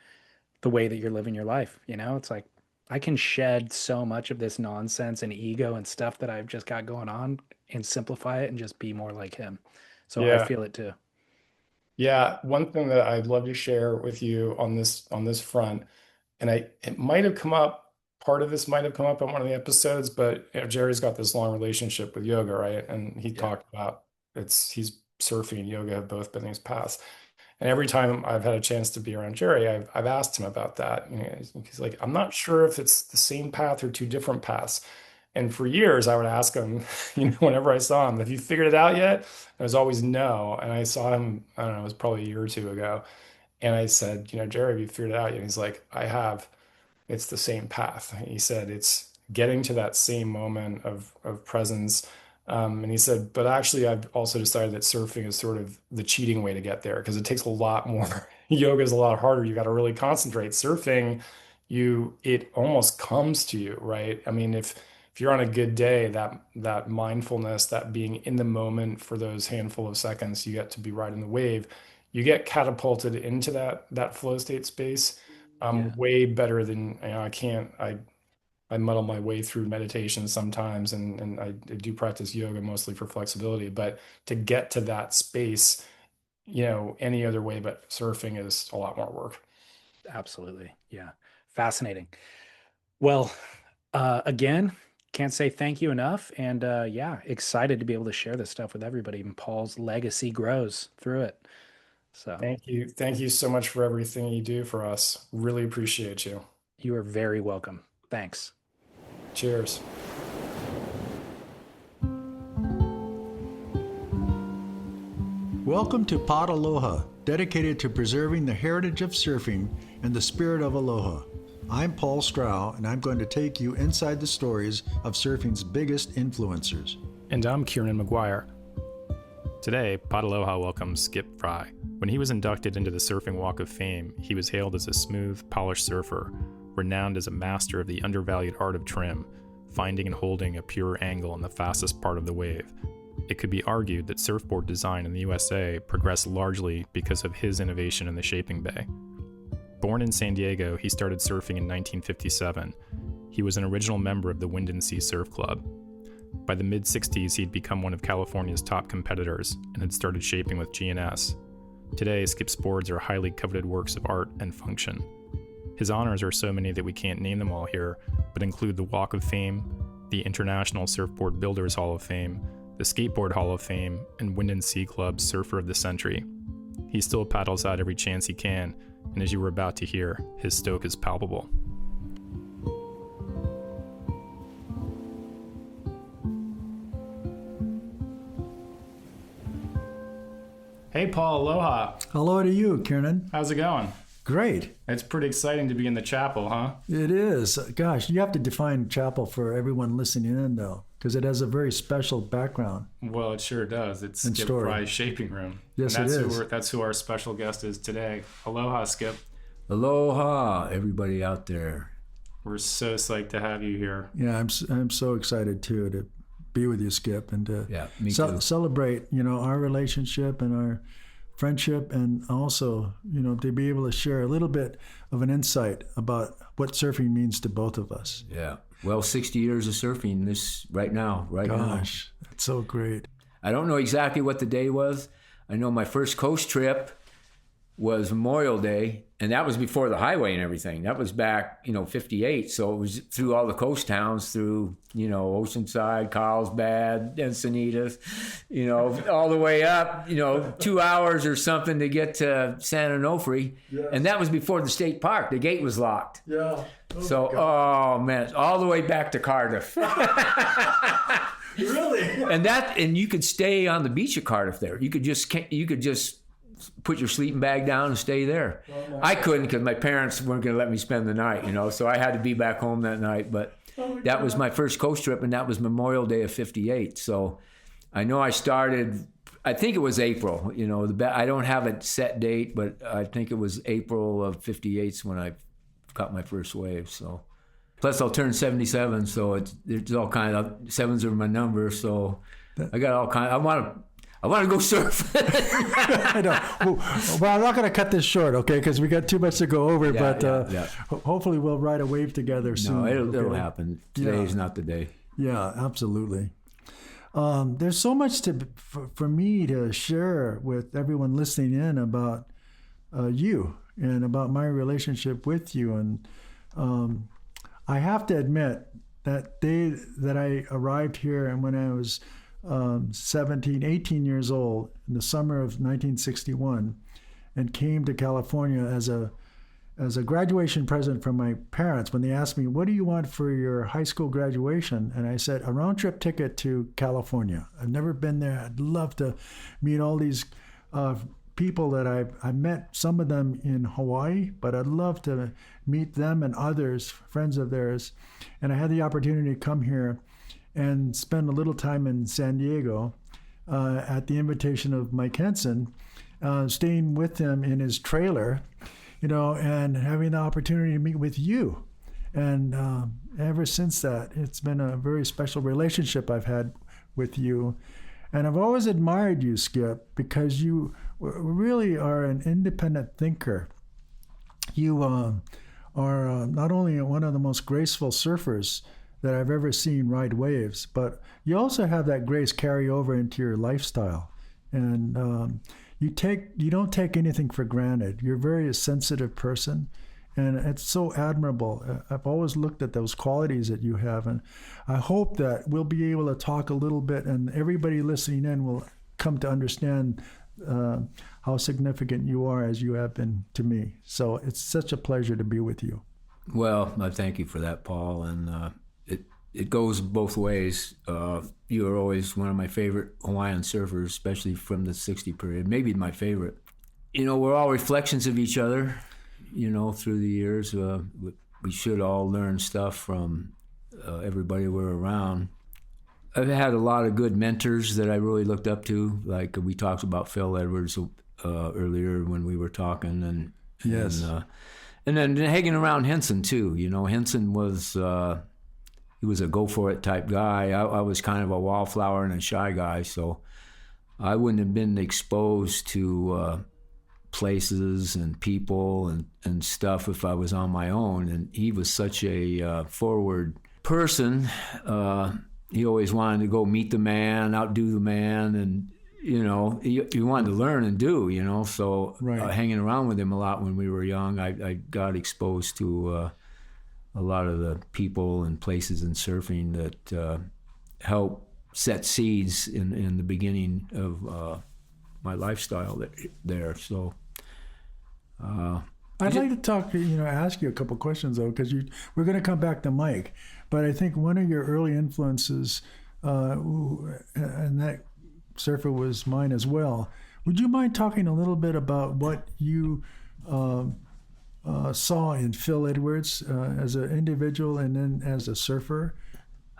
the way that you're living your life. It's like I can shed so much of this nonsense and ego and stuff that I've just got going on and simplify it and just be more like him. So I Yeah. feel it too. Yeah. One thing that I'd love to share with you on this front, and it might have come up, part of this might have come up on one of the episodes, but Jerry's got this long relationship with yoga, right? And he Yeah. talked about he's surfing and yoga have both been his paths. And every time I've had a chance to be around Jerry, I've asked him about that. He's like, I'm not sure if it's the same path or two different paths. And for years, I would ask him, whenever I saw him, have you figured it out yet? It was always no. And I saw him, I don't know, it was probably a year or two ago. And I said, Jerry, have you figured it out yet? And he's like, I have. It's the same path. He said it's getting to that same moment of presence, And he said, but actually, I've also decided that surfing is sort of the cheating way to get there because it takes a lot more. Yoga is a lot harder. You got to really concentrate. Surfing, it almost comes to you, right? I mean, if you're on a good day, that mindfulness, that being in the moment for those handful of seconds, you get to be riding the wave. You get catapulted into that flow state space, Yeah, way better than, I can't. I muddle my way through meditation sometimes, and I do practice yoga mostly for flexibility. But to get to that space, any other way but surfing is a lot more work. Absolutely. Yeah. Fascinating. Well, again, can't say thank you enough. And yeah, excited to be able to share this stuff with everybody. And Paul's legacy grows through it. So Thank you. Thank you so much for everything you do for us. Really appreciate you. you are very welcome. Thanks. Cheers. Welcome to Pod Aloha, dedicated to preserving the heritage of surfing and the spirit of aloha. I'm Paul Strow, and I'm going to take you inside the stories of surfing's biggest influencers. And I'm Kieran McGuire. Today, Pod Aloha welcomes Skip Frye. When he was inducted into the Surfing Walk of Fame, he was hailed as a smooth, polished surfer, renowned as a master of the undervalued art of trim, finding and holding a pure angle in the fastest part of the wave. It could be argued that surfboard design in the USA progressed largely because of his innovation in the shaping bay. Born in San Diego, he started surfing in 1957. He was an original member of the Wind and Sea Surf Club. By the mid-60s, he'd become one of California's top competitors and had started shaping with G&S. Today, Skip's boards are highly coveted works of art and function. His honors are so many that we can't name them all here, but include the Walk of Fame, the International Surfboard Builders Hall of Fame, the Skateboard Hall of Fame, and Wind and Sea Club's Surfer of the Century. He still paddles out every chance he can, and as you were about to hear, his stoke is palpable. Hey Paul, aloha. Hello to you, Kieran. How's it going? Great. It's pretty exciting to be in the chapel, huh? It is. Gosh, you have to define chapel for everyone listening in, though, because it has a very special background. Well, it sure does. It's And Skip story. Frye's shaping room. Yes, and it is. that's who our special guest is today. Aloha, Skip. aloha, everybody out there. We're so psyched to have you here. Yeah, I'm so excited, too, to be with you, Skip, and to Yeah, me too. celebrate, our relationship and our friendship, and also, to be able to share a little bit of an insight about what surfing means to both of us. Yeah. Well, 60 years of surfing right now. Gosh, that's so great. I don't know exactly what the day was. I know my first coast trip was Memorial Day, and that was before the highway and everything. That was back, 58. So it was through all the coast towns, through, Oceanside, Carlsbad, Encinitas, all the way up, 2 hours or something to get to San Onofre. Yes. And that was before the state park. The gate was locked. Yeah. So, oh man, all the way back to Cardiff. Really? And you could stay on the beach at Cardiff there. You could just put your sleeping bag down and stay there. I couldn't because my parents weren't going to let me spend the night, so I had to be back home that night. But that was my first coast trip, and that was Memorial Day of 58. So I know I started, I think it was April, I don't have a set date, but I think it was April of 58 when I caught my first wave. So plus I'll turn 77, so it's all kind of, sevens are my number, so I got all kind. I want to go surf. I know. Well, I'm not going to cut this short, okay? Because we got too much to go over. Yeah. Hopefully we'll ride a wave together soon. No, it'll okay? happen. Today is not the day. Yeah, absolutely. There's so much for me to share with everyone listening in about you and about my relationship with you. And I have to admit that day that I arrived here and when I was 18 years old in the summer of 1961 and came to California as a graduation present from my parents when they asked me, what do you want for your high school graduation? And I said, a round trip ticket to California. I've never been there. I'd love to meet all these people that I met, some of them in Hawaii, but I'd love to meet them and others, friends of theirs. And I had the opportunity to come here and spend a little time in San Diego at the invitation of Mike Henson, staying with him in his trailer, and having the opportunity to meet with you. And ever since that, it's been a very special relationship I've had with you. And I've always admired you, Skip, because you really are an independent thinker. You are not only one of the most graceful surfers that I've ever seen ride waves, but you also have that grace carry over into your lifestyle. And you don't take anything for granted. You're a very sensitive person, and it's so admirable. I've always looked at those qualities that you have, and I hope that we'll be able to talk a little bit, and everybody listening in will come to understand how significant you are, as you have been to me. So it's such a pleasure to be with you. Well, I thank you for that, Paul, and it goes both ways. You are always one of my favorite Hawaiian surfers, especially from the 60 period, maybe my favorite. We're all reflections of each other, through the years. We should all learn stuff from everybody we're around. I've had a lot of good mentors that I really looked up to, like we talked about Phil Edwards earlier when we were talking, and yes, and then hanging around Henson too. Henson was he was a go for it type guy. I was kind of a wallflower and a shy guy, so I wouldn't have been exposed to places and people and stuff if I was on my own. And he was such a forward person. He always wanted to go meet the man, outdo the man, and he wanted to learn and do. So right. Hanging around with him a lot when we were young, I got exposed to a lot of the people and places in surfing that helped set seeds in the beginning of my lifestyle there. So I'd like to talk, ask you a couple questions, though, because we're going to come back to Mike. But I think one of your early influences, and that surfer was mine as well. Would you mind talking a little bit about what you saw in Phil Edwards as an individual and then as a surfer?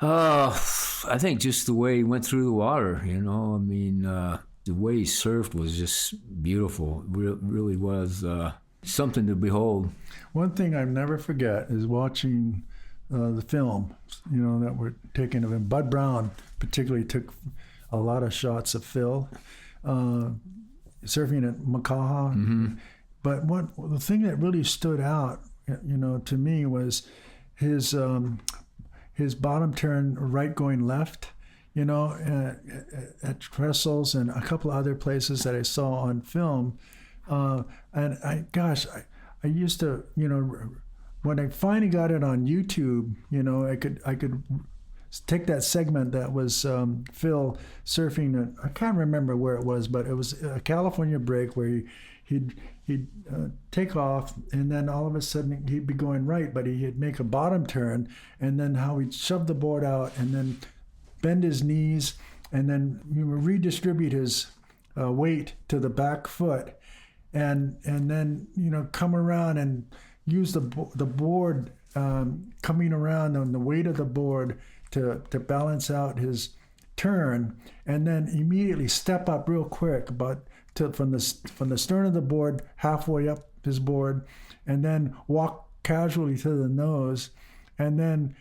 I think just the way he went through the water, the way he surfed was just beautiful. It really was something to behold. One thing I never forget is watching the film, that were taken of him. Bud Brown particularly took a lot of shots of Phil surfing at Makaha. Mm-hmm. But the thing that really stood out, to me was his bottom turn right going left, at Trestles and a couple of other places that I saw on film. And I used to, when I finally got it on YouTube, I could take that segment that was Phil surfing. I can't remember where it was, but it was a California break where he'd take off, and then all of a sudden he'd be going right, but he'd make a bottom turn, and then how he'd shove the board out and then bend his knees and then redistribute his weight to the back foot, and then come around and use the board coming around on the weight of the board to balance out his turn, and then immediately step up real quick, from the stern of the board halfway up his board, and then walk casually to the nose, and then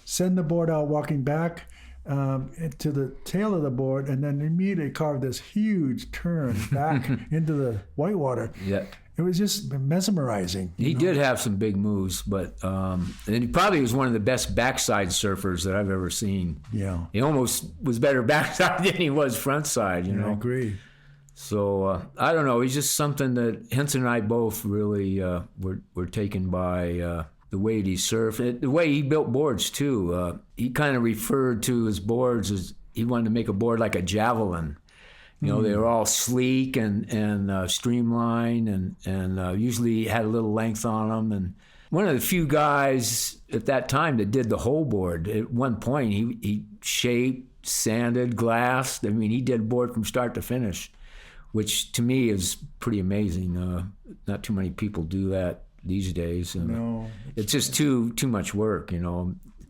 send the board out walking back to the tail of the board, and then immediately carve this huge turn back into the whitewater. Yeah. It was just mesmerizing. He did have some big moves, but and he probably was one of the best backside surfers that I've ever seen. Yeah. He almost was better backside than he was frontside, I agree. So I don't know. He's just something that Henson and I both really were taken by the way he surfed, the way he built boards too. He kind of referred to his boards as he wanted to make a board like a javelin. They were all sleek and streamlined, and usually had a little length on them. And one of the few guys at that time that did the whole board. At one point, he shaped, sanded, glassed. He did board from start to finish, which to me is pretty amazing. Not too many people do that these days. No, it's just too much work.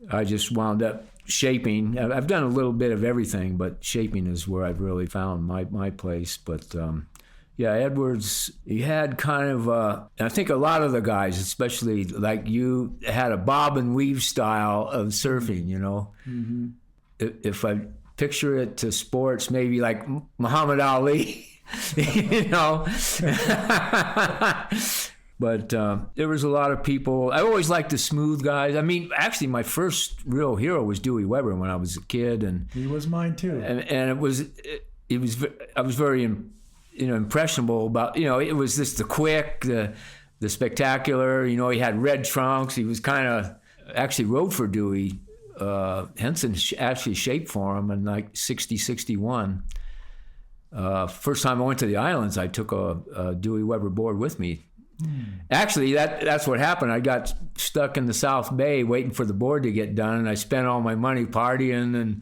I just wound up shaping. I've done a little bit of everything, but shaping is where I've really found my place. But yeah, Edwards, he had kind of, I think a lot of the guys, especially like you, had a bob and weave style of surfing, you know. Mm-hmm. If I picture it to sports, maybe like Muhammad Ali, you know. But there was a lot of people. I always liked the smooth guys. I mean, actually, my first real hero was Dewey Weber when I was a kid, and he was mine too. And it was I was very impressionable about, you know, it was just the quick, the spectacular. You know, he had red trunks. He was kind of actually rode for Dewey. Henson actually shaped for him in like 60, 61. First time I went to the islands, I took a Dewey Weber board with me. Actually, that's what happened. I got stuck in the South Bay waiting for the board to get done, and I spent all my money partying. And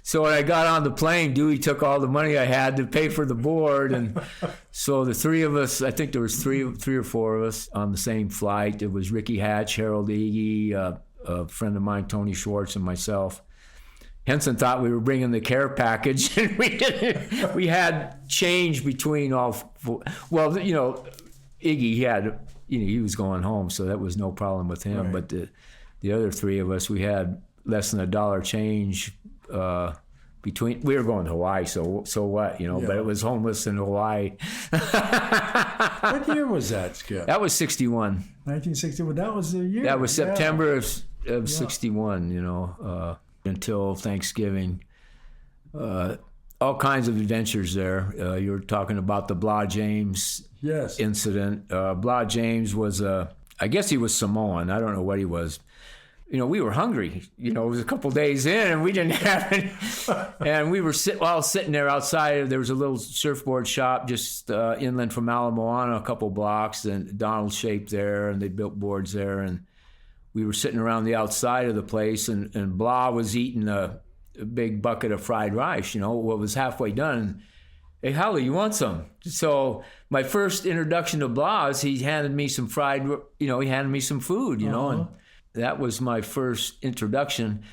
so when I got on the plane, Dewey took all the money I had to pay for the board. And so the three of us, I think there was three or four of us on the same flight. It was Ricky Hatch, Harold Iggy, a friend of mine, Tony Schwartz, and myself. Henson thought we were bringing the care package, and we didn't. We had change between all four. Well, you know, Iggy, he was going home, so that was no problem with him. Right. But the other three of us, we had less than $1 change between. We were going to Hawaii, so what, you know? Yeah. But it was homeless in Hawaii. What year was that, Skip? That was 61. 1961. That was the year. That was September of 61. You know. Until Thanksgiving. All kinds of adventures there. You were talking about the Blah James incident. Blah James was I guess he was Samoan. I don't know what he was. You know, we were hungry. You know, it was a couple days in, and we didn't have any. And we were sitting there outside. There was a little surfboard shop just inland from Ala Moana, a couple blocks, and Donald shaped there, and they built boards there, and we were sitting around the outside of the place, and Blah was eating a big bucket of fried rice, you know, what was halfway done. Hey, Holly, you want some? So my first introduction to Blah is he handed me some he handed me some food, you know, and that was my first introduction.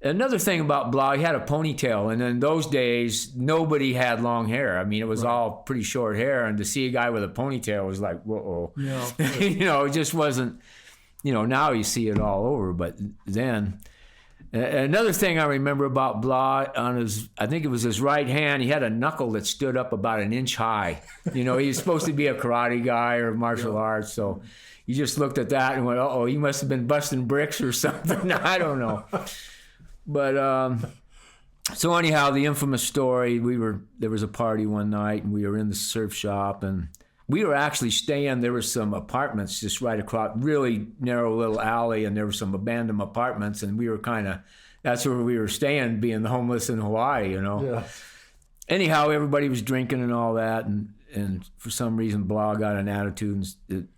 Another thing about Blah, he had a ponytail, and in those days, nobody had long hair. I mean, it was all pretty short hair, and to see a guy with a ponytail was like, whoa. Yeah. You know, it just wasn't. You know, now you see it all over, but then. Another thing I remember about Blah, I think it was his right hand, he had a knuckle that stood up about an inch high. You know, he was supposed to be a karate guy or martial arts, so you just looked at that and went, uh-oh, he must have been busting bricks or something. I don't know. But, so anyhow, the infamous story, there was a party one night, and we were in the surf shop, and we were actually staying, there were some apartments just right across, really narrow little alley, and there were some abandoned apartments, and we were that's where we were staying, being the homeless in Hawaii, you know. Yeah. Anyhow, everybody was drinking and all that, and for some reason, Blah got an attitude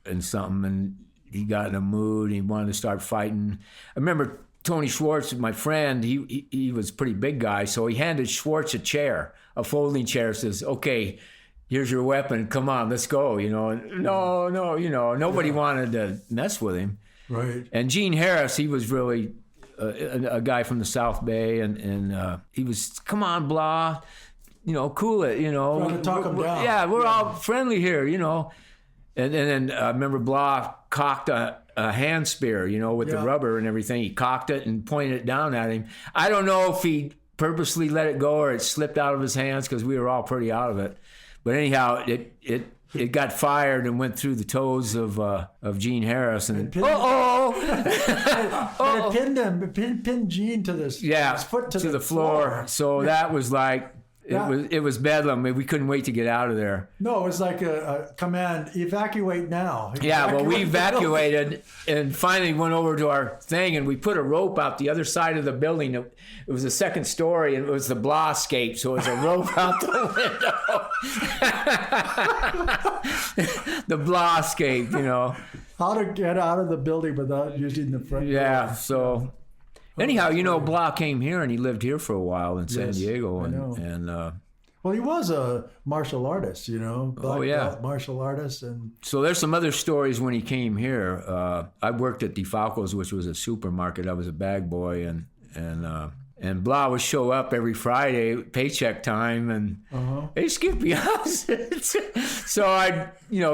and something, and he got in a mood, and he wanted to start fighting. I remember Tony Schwartz, my friend, he was a pretty big guy, so he handed Schwartz a folding chair, says, okay, here's your weapon. Come on, let's go. You know, no, you know, nobody wanted to mess with him. Right. And Gene Harris, he was really a guy from the South Bay, and he was, come on, Blah, you know, cool it, you know. Trying to talk him down. Yeah, we're all friendly here, you know. And then I remember Blah cocked a hand spear, you know, with the rubber and everything. He cocked it and pointed it down at him. I don't know if he purposely let it go or it slipped out of his hands because we were all pretty out of it. But anyhow, it got fired and went through the toes of Gene Harris, and it pinned Gene to his foot to the floor. So that was like it was bedlam. We couldn't wait to get out of there. No, it was like a command: evacuate now. We evacuated and finally went over to our thing, and we put a rope out the other side of the building. It was the second story, and it was the Blah escape, so it was a rope out the window. The Blah escape, you know. How to get out of the building without using the front door. Yeah, so anyhow, you know, Blah came here, and he lived here for a while in San Diego, and Well, he was a martial artist, black belt martial artist, and So there's some other stories when he came here. I worked at DeFalco's, which was a supermarket. I was a bag boy, and Blah would show up every Friday, paycheck time, and hey, Skippy, how's it? So I'd,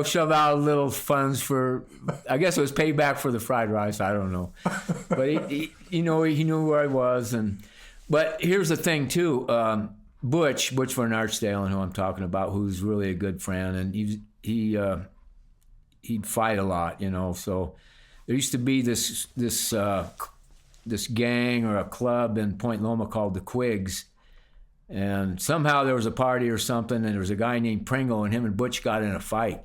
shove out little funds for, I guess it was payback for the fried rice. I don't know, but he knew where I was, but here's the thing too. Butch Van Archdale, who I'm talking about, who's really a good friend, and he'd fight a lot, So there used to be this gang or a club in Point Loma called the Quigs, and somehow there was a party or something, and there was a guy named Pringle, and him and Butch got in a fight.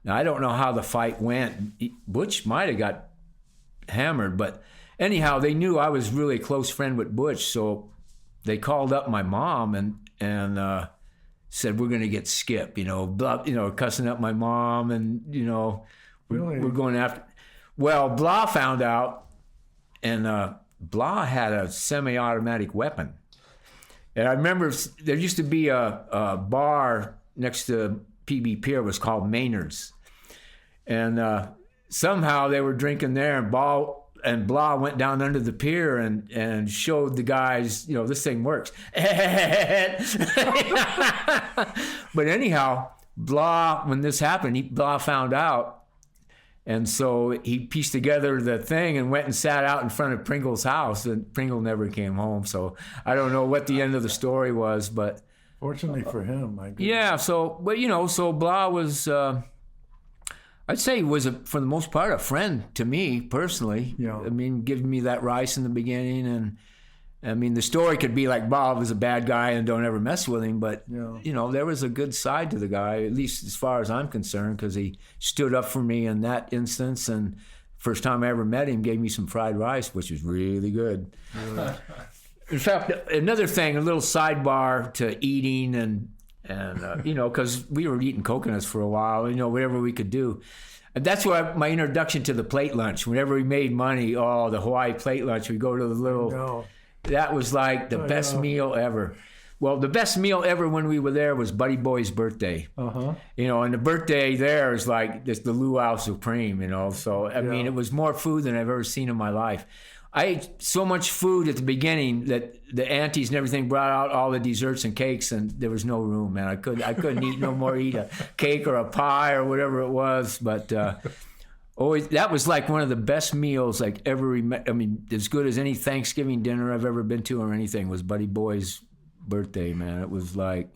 Now I don't know how the fight went. Butch might have got hammered, but anyhow, they knew I was really a close friend with Butch, so they called up my mom and said, we're going to get Skip, cussing up my mom, and we're going after. Well, Blah found out, and Blah had a semi-automatic weapon. And I remember there used to be a bar next to PB Pier, was called Maynard's, and somehow they were drinking there, and Blah went down under the pier and showed the guys, this thing works. But anyhow, Blah, when this happened, Blah found out. And so he pieced together the thing and went and sat out in front of Pringle's house, and Pringle never came home. So I don't know what the end of the story was, but... Fortunately for him, I guess. Yeah, so Blah was... I'd say he was, for the most part, a friend to me personally. Yeah. I mean, giving me that rice in the beginning, and I mean, the story could be like Bob was a bad guy and don't ever mess with him, but there was a good side to the guy, at least as far as I'm concerned, because he stood up for me in that instance. And first time I ever met him, gave me some fried rice, which was really good. Yeah. In fact, another thing, a little sidebar to eating and because we were eating coconuts for a while, whatever we could do. And that's why my introduction to the plate lunch. Whenever we made money, the Hawaii plate lunch, we go to the little, that was like the best meal ever. Well, the best meal ever when we were there was Buddy Boy's birthday. And the birthday there is like just the luau supreme, So, I mean, it was more food than I've ever seen in my life. I ate so much food at the beginning that the aunties and everything brought out all the desserts and cakes, and there was no room, man. I couldn't eat no more, eat a cake or a pie or whatever it was. But always, that was like one of the best meals like ever. I mean, as good as any Thanksgiving dinner I've ever been to or anything was Buddy Boy's birthday, man. It was like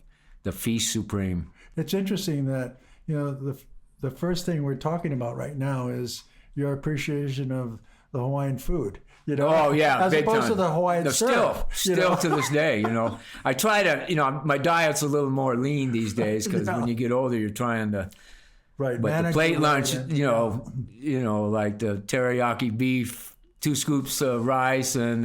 the feast supreme. It's interesting that the first thing we're talking about right now is your appreciation of the Hawaiian food. Oh yeah, as big opposed time. to the Hawaiian Still to this day, I try to, my diet's a little more lean these days because when you get older, you're trying to. Right. But the plate lunch, like the teriyaki beef, 2 scoops of rice and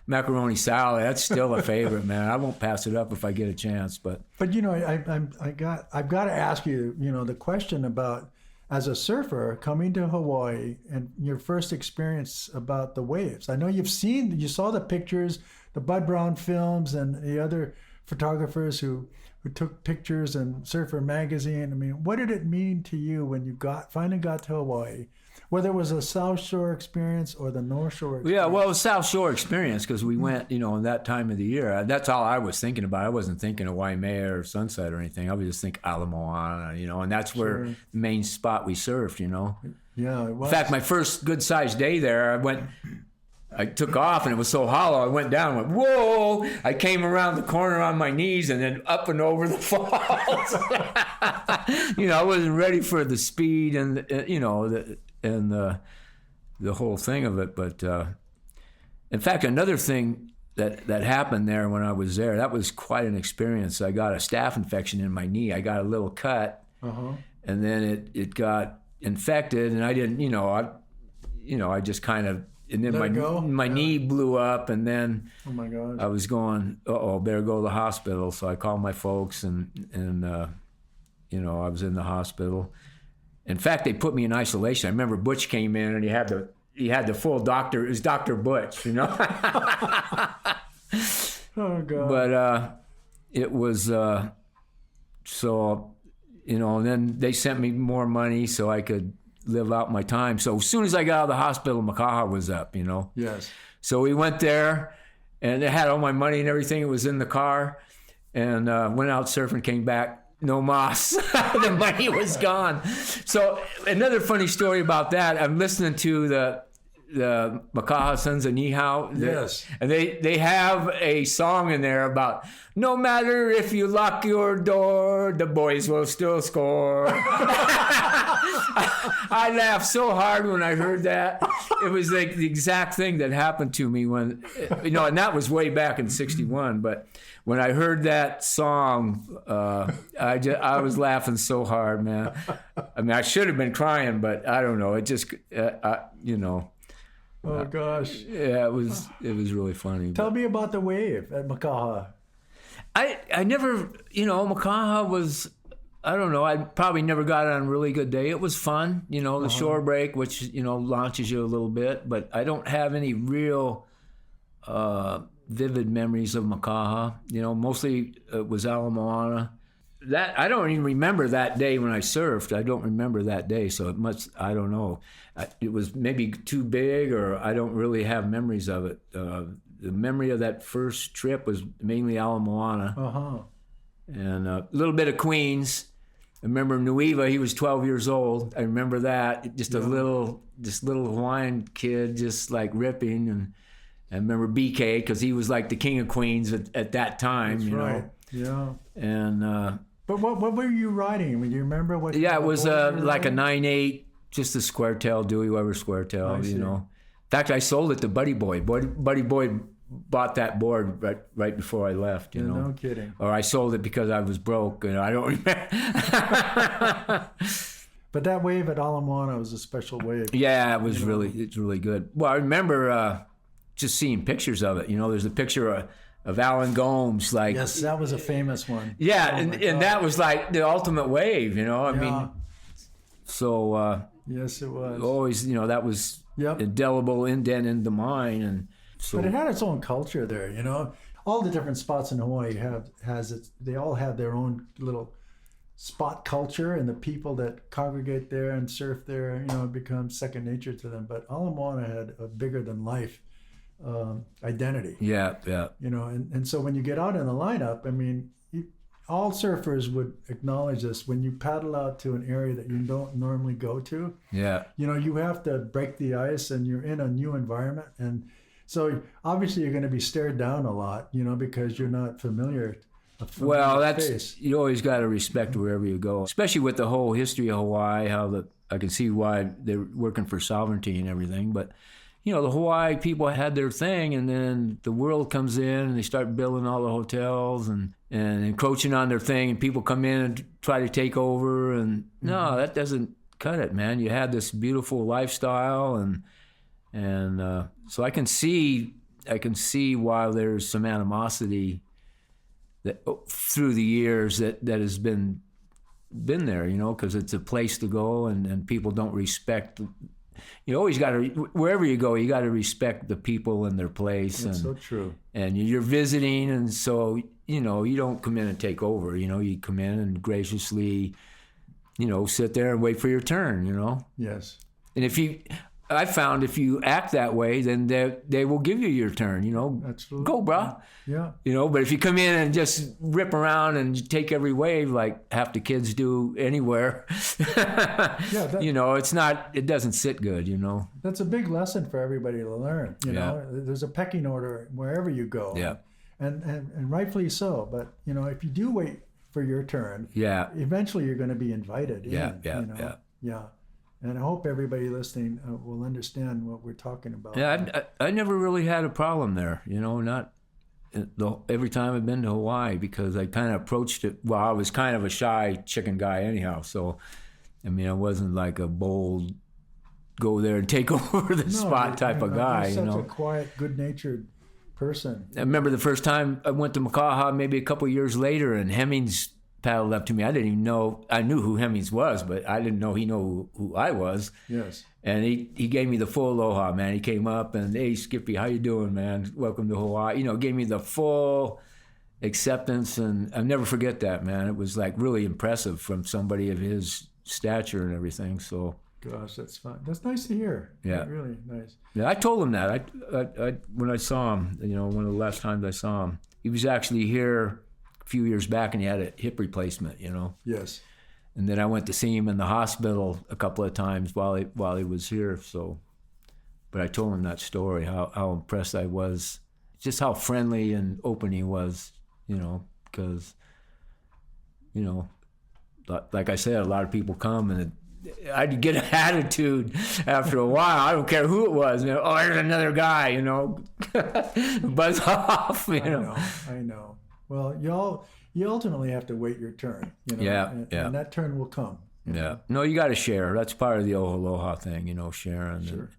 macaroni salad. That's still a favorite, man. I won't pass it up if I get a chance. But I've got to ask you, the question about, as a surfer coming to Hawaii and your first experience about the waves. I know you saw the pictures, the Bud Brown films and the other photographers who took pictures in Surfer Magazine. I mean, what did it mean to you when you finally got to Hawaii? Whether it was a South Shore experience or the North Shore experience. Yeah, well, it was South Shore experience because we went, in that time of the year. That's all I was thinking about. I wasn't thinking of Waimea or Sunset or anything. I was just thinking Ala Moana, and that's where the main spot we surfed, Yeah, it was. In fact, my first good-sized day there, I took off and it was so hollow. I went down and went, whoa! I came around the corner on my knees and then up and over the falls. I wasn't ready for the speed and, the whole thing of it. But in fact, another thing that happened there when I was there, that was quite an experience. I got a staph infection in my knee. I got a little cut, and then it got infected, and I didn't, I just kind of. And then my knee blew up, and then oh my God, I was going, better go to the hospital. So I called my folks, and I was in the hospital. In fact, they put me in isolation. I remember Butch came in, and he had the full doctor. It was Dr. Butch, Oh God. But it was So, and then they sent me more money so I could live out my time. So as soon as I got out of the hospital, Makaha was up, Yes. So we went there, and they had all my money and everything. It was in the car, and went out surfing, came back, no mas. The money was gone. So another funny story about that, I'm listening to the Makaha Sons of Nihao. Yes. And they have a song in there about, no matter if you lock your door, the boys will still score. I laughed so hard when I heard that. It was like the exact thing that happened to me when, and that was way back in '61. But when I heard that song, I was laughing so hard, man. I mean, I should have been crying, but I don't know. It just, Oh gosh. Yeah, it was really funny. Tell me about the wave at Makaha. I never, Makaha was, I don't know, I probably never got it on a really good day. It was fun, the shore break, which, launches you a little bit, but I don't have any real vivid memories of Makaha. Mostly it was Ala Moana. That I don't even remember that day when I surfed. I don't remember that day, so it must, I don't know. It was maybe too big, or I don't really have memories of it. The memory of that first trip was mainly Ala Moana. And a little bit of Queens. I remember Nuiva, he was 12 years old. I remember that. Just a little Hawaiian kid, just like ripping. And I remember BK, because he was like the king of Queens at that time. That's right. know. Yeah. And but what were you riding? Do you remember what? yeah, it was like a riding? 9.8, just a square tail, Dewey Weber square tail. In fact, I sold it to Buddy Boy. Buddy Boy bought that board right before I left. No kidding. Or I sold it because I was broke. I don't remember. But that wave at Ala Moana was a special wave. Yeah, it was it's really good. Well, I remember just seeing pictures of it. There's a picture of Alan Gomes, like, Yes, that was a famous one. yeah, Oh, my and God. that was like the ultimate wave. I mean, so Yes, it was. always, that was Yep. indelible indent in the mind, and so But it had its own culture there, All the different spots in Hawaii they all have their own little spot culture, and the people that congregate there and surf there, it becomes second nature to them. But Ala Moana had a bigger than life identity. yeah. And so when you get out in the lineup, I mean, all surfers would acknowledge this. When you paddle out to an area that you don't normally go to, Yeah. you have to break the ice, and you're in a new environment. And so obviously you're going to be stared down a lot, because you're not familiar. Well, face. you always got to respect wherever you go, especially with the whole history of Hawaii. I can see why they're working for sovereignty and everything, but the Hawaii people had their thing, and then the world comes in and they start building all the hotels and encroaching on their thing, and people come in and try to take over. And no, that doesn't cut it, man. You had this beautiful lifestyle, and so I can see why there's some animosity that through the years that has been there, because it's a place to go, and people don't respect. You always got to, wherever you go, you got to respect the people and their place. That's so true. And you're visiting, and so you don't come in and take over. You come in and graciously, sit there and wait for your turn. Yes. And I found if you act that way, then they will give you your turn. Absolutely. Go, brah. Yeah. But if you come in and just rip around and take every wave like half the kids do anywhere, it's not. It doesn't sit good. That's a big lesson for everybody to learn. Yeah. There's a pecking order wherever you go. Yeah. And rightfully so. But if you do wait for your turn, Yeah. eventually you're going to be invited Yeah, in. Yeah. And I hope everybody listening will understand what we're talking about. Yeah, I never really had a problem there, not every time I've been to Hawaii, because I kind of approached it. Well, I was kind of a shy chicken guy anyhow, so I mean, I wasn't like a bold go there and take over the spot type of guy. You're such a quiet, good-natured person. I remember the first time I went to Makaha, maybe a couple years later, and Hemmings paddled up to me. I didn't even know. I knew who Hemmings was, but I didn't know he knew who I was. Yes. And he gave me the full aloha, man. He came up and, hey, Skippy, how you doing, man? Welcome to Hawaii. Gave me the full, acceptance, and I'll never forget that, man. It was like really impressive from somebody of his stature and everything. So, Gosh, that's fun. That's nice to hear. Yeah. Really nice. yeah, I told him that. I when I saw him, one of the last times I saw him, he was actually here a few years back, and he had a hip replacement. Yes. And then I went to see him in the hospital a couple of times while he was here. So, but I told him that story, how impressed I was, just how friendly and open he was, because, like I said, a lot of people come and I'd get an attitude after a while. I don't care who it was. Oh, there's another guy, buzz off. I know. Well, you ultimately have to wait your turn. Yeah, and that turn will come. Yeah. No, you got to share. That's part of the aloha thing, sharing. Sure.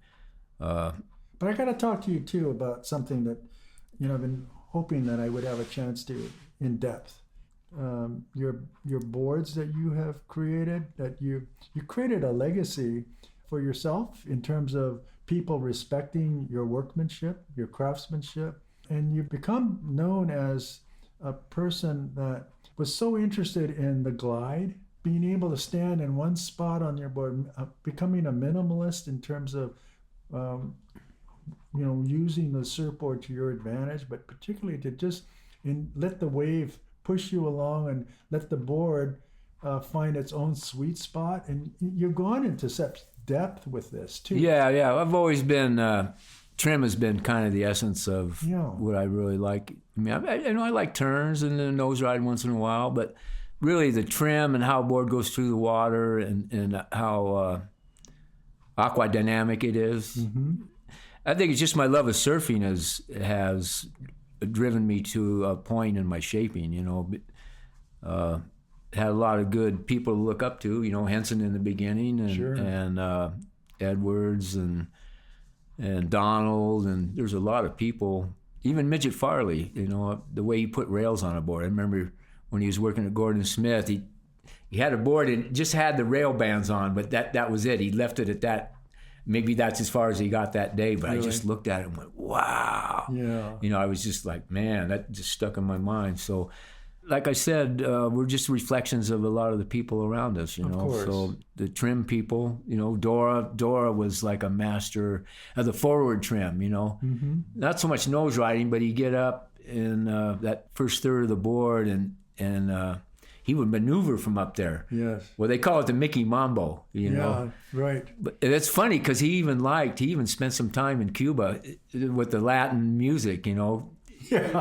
And, but I got to talk to you too about something that, I've been hoping that I would have a chance to in depth. Your boards that you have created, that you created a legacy for yourself in terms of people respecting your workmanship, your craftsmanship, and you've become known as a person that was so interested in the glide, being able to stand in one spot on your board, becoming a minimalist in terms of using the surfboard to your advantage, but particularly to just let the wave push you along and let the board find its own sweet spot. And you've gone into such depth with this too. Yeah. I've always been, trim has been kind of the essence of what I really like. I mean, I like turns and the nose ride once in a while, but really the trim and how a board goes through the water and how aqua dynamic it is. Mm-hmm. I think it's just my love of surfing has driven me to a point in my shaping, had a lot of good people to look up to, Henson in the beginning and, Sure. and Edwards and Donald, and there's a lot of people, even Midget Farley, the way he put rails on a board. I remember when he was working at Gordon Smith, he had a board and just had the rail bands on, but that was it. He left it at that. Maybe that's as far as he got that day, but Really? I just looked at it and went, wow. Yeah. I was just like, man, that just stuck in my mind. So, like I said, we're just reflections of a lot of the people around us, Of course. So the trim people, Dora was like a master of the forward trim, Mm-hmm. Not so much nose riding, but he'd get up in that first third of the board and he would maneuver from up there. Yes. Well, they call it the Mickey Mambo, Yeah, right. But it's funny because he even spent some time in Cuba with the Latin music, Yeah.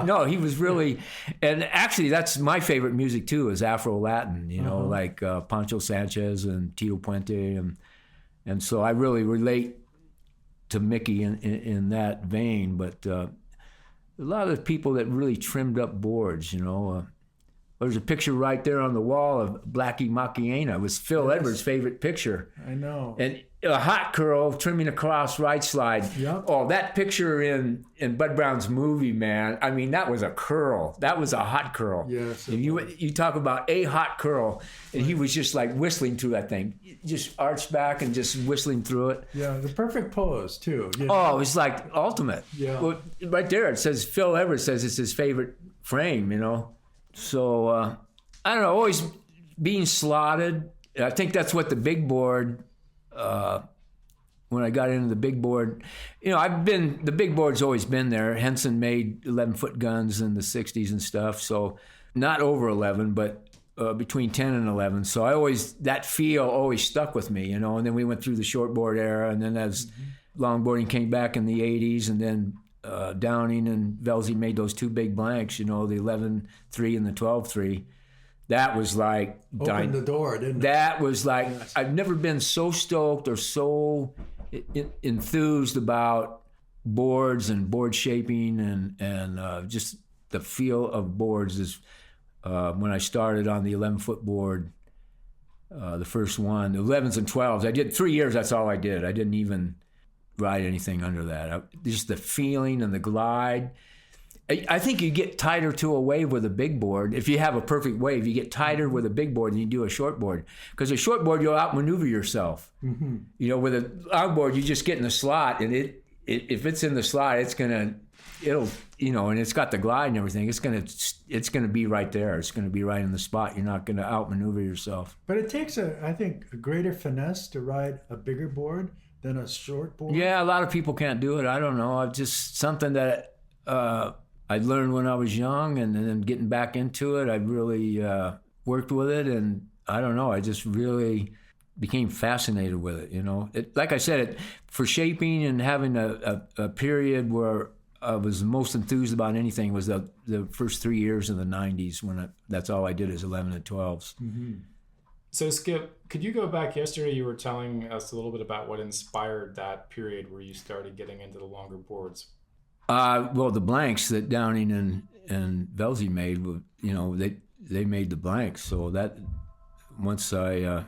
No, he was really, and actually that's my favorite music too, is Afro-Latin, like Pancho Sanchez and Tito Puente. And so I really relate to Mickey in that vein. But a lot of the people that really trimmed up boards, there's a picture right there on the wall of Blackie Maciena. It was Phil Edwards' favorite picture. I know. And a hot curl trimming across right slide. Yep. Oh, that picture in Bud Brown's movie, man. I mean, that was a curl. That was a hot curl. Yes, it And you talk about a hot curl, and he was just like whistling through that thing, just arched back and just whistling through it. Yeah, the perfect pose too. Yeah. Oh, it was like ultimate. Yeah. Well, right there it says Phil Edwards says it's his favorite frame. So I don't know. Always being slotted. I think that's what the big board. When I got into the big board, the big board's always been there. Henson made 11-foot guns in the 60s and stuff, so not over 11, but between 10 and 11. So that feel always stuck with me, And then we went through the shortboard era, and then as longboarding came back in the 80s, and then Downing and Velzy made those two big blanks, the 11.3 and the 12.3. That was like Opened the door, didn't it? That was like I've never been so stoked or so enthused about boards and board shaping and just the feel of boards is when I started on the 11-foot board, the first one, the 11s and 12s. I did 3 years. That's all I did. I didn't even ride anything under that. Just the feeling and the glide. I think you get tighter to a wave with a big board. If you have a perfect wave, you get tighter with a big board than you do a short board. Because a short board, you'll outmaneuver yourself. Mm-hmm. With a long board, you just get in the slot, and if it's in the slot, it's gonna it'll, and it's got the glide and everything. It's gonna be right there. It's gonna be right in the spot. You're not gonna outmaneuver yourself. But it takes I think, a greater finesse to ride a bigger board than a short board. Yeah, a lot of people can't do it. I don't know. It's just something that I learned when I was young, and then getting back into it, I really worked with it, and I don't know. I just really became fascinated with it. Like I said, for shaping and having a period where I was most enthused about anything was the first 3 years in the 90s when that's all I did is 11 and 12s. Mm-hmm. So Skip, could you go back yesterday? You were telling us a little bit about what inspired that period where you started getting into the longer boards. Well, the blanks that Downing and Velzy made, they made the blanks. So that once there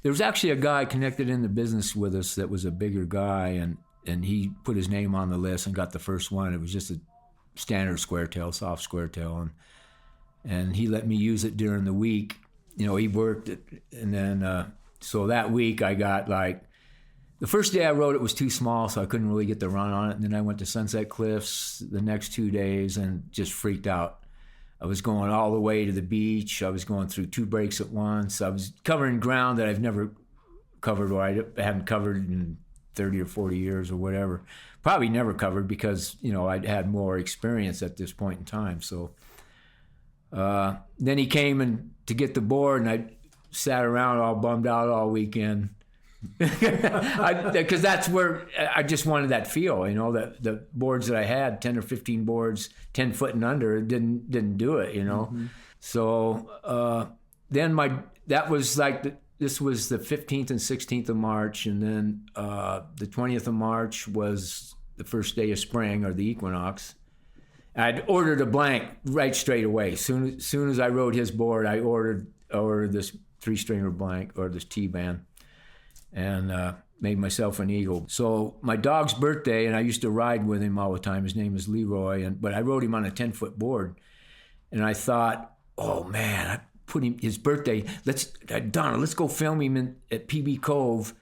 was actually a guy connected in the business with us that was a bigger guy, and he put his name on the list and got the first one. It was just a standard square tail, soft square tail, and he let me use it during the week. He worked it, and then so that week I got the first day I rode it was too small, so I couldn't really get the run on it. And then I went to Sunset Cliffs the next 2 days and just freaked out. I was going all the way to the beach. I was going through 2 breaks at once. I was covering ground that I've never covered, or I haven't covered in 30 or 40 years or whatever. Probably never covered because, I'd had more experience at this point in time. So then he came to get the board, and I sat around all bummed out all weekend. Because that's where I just wanted that feel, that the boards that I had, 10 or 15 boards, 10 foot and under, didn't do it, Mm-hmm. So then that was this was the 15th and 16th of March, and then the 20th of March was the first day of spring, or the equinox. I'd ordered a blank right straight away. Soon as I rode his board, I ordered this 3-stringer blank, or this T-band, and made myself an eagle. So my dog's birthday, and I used to ride with him all the time. His name is Leroy, but I rode him on a 10-foot board, and I thought, oh man, I put him his birthday. Donna, let's go film him at PB Cove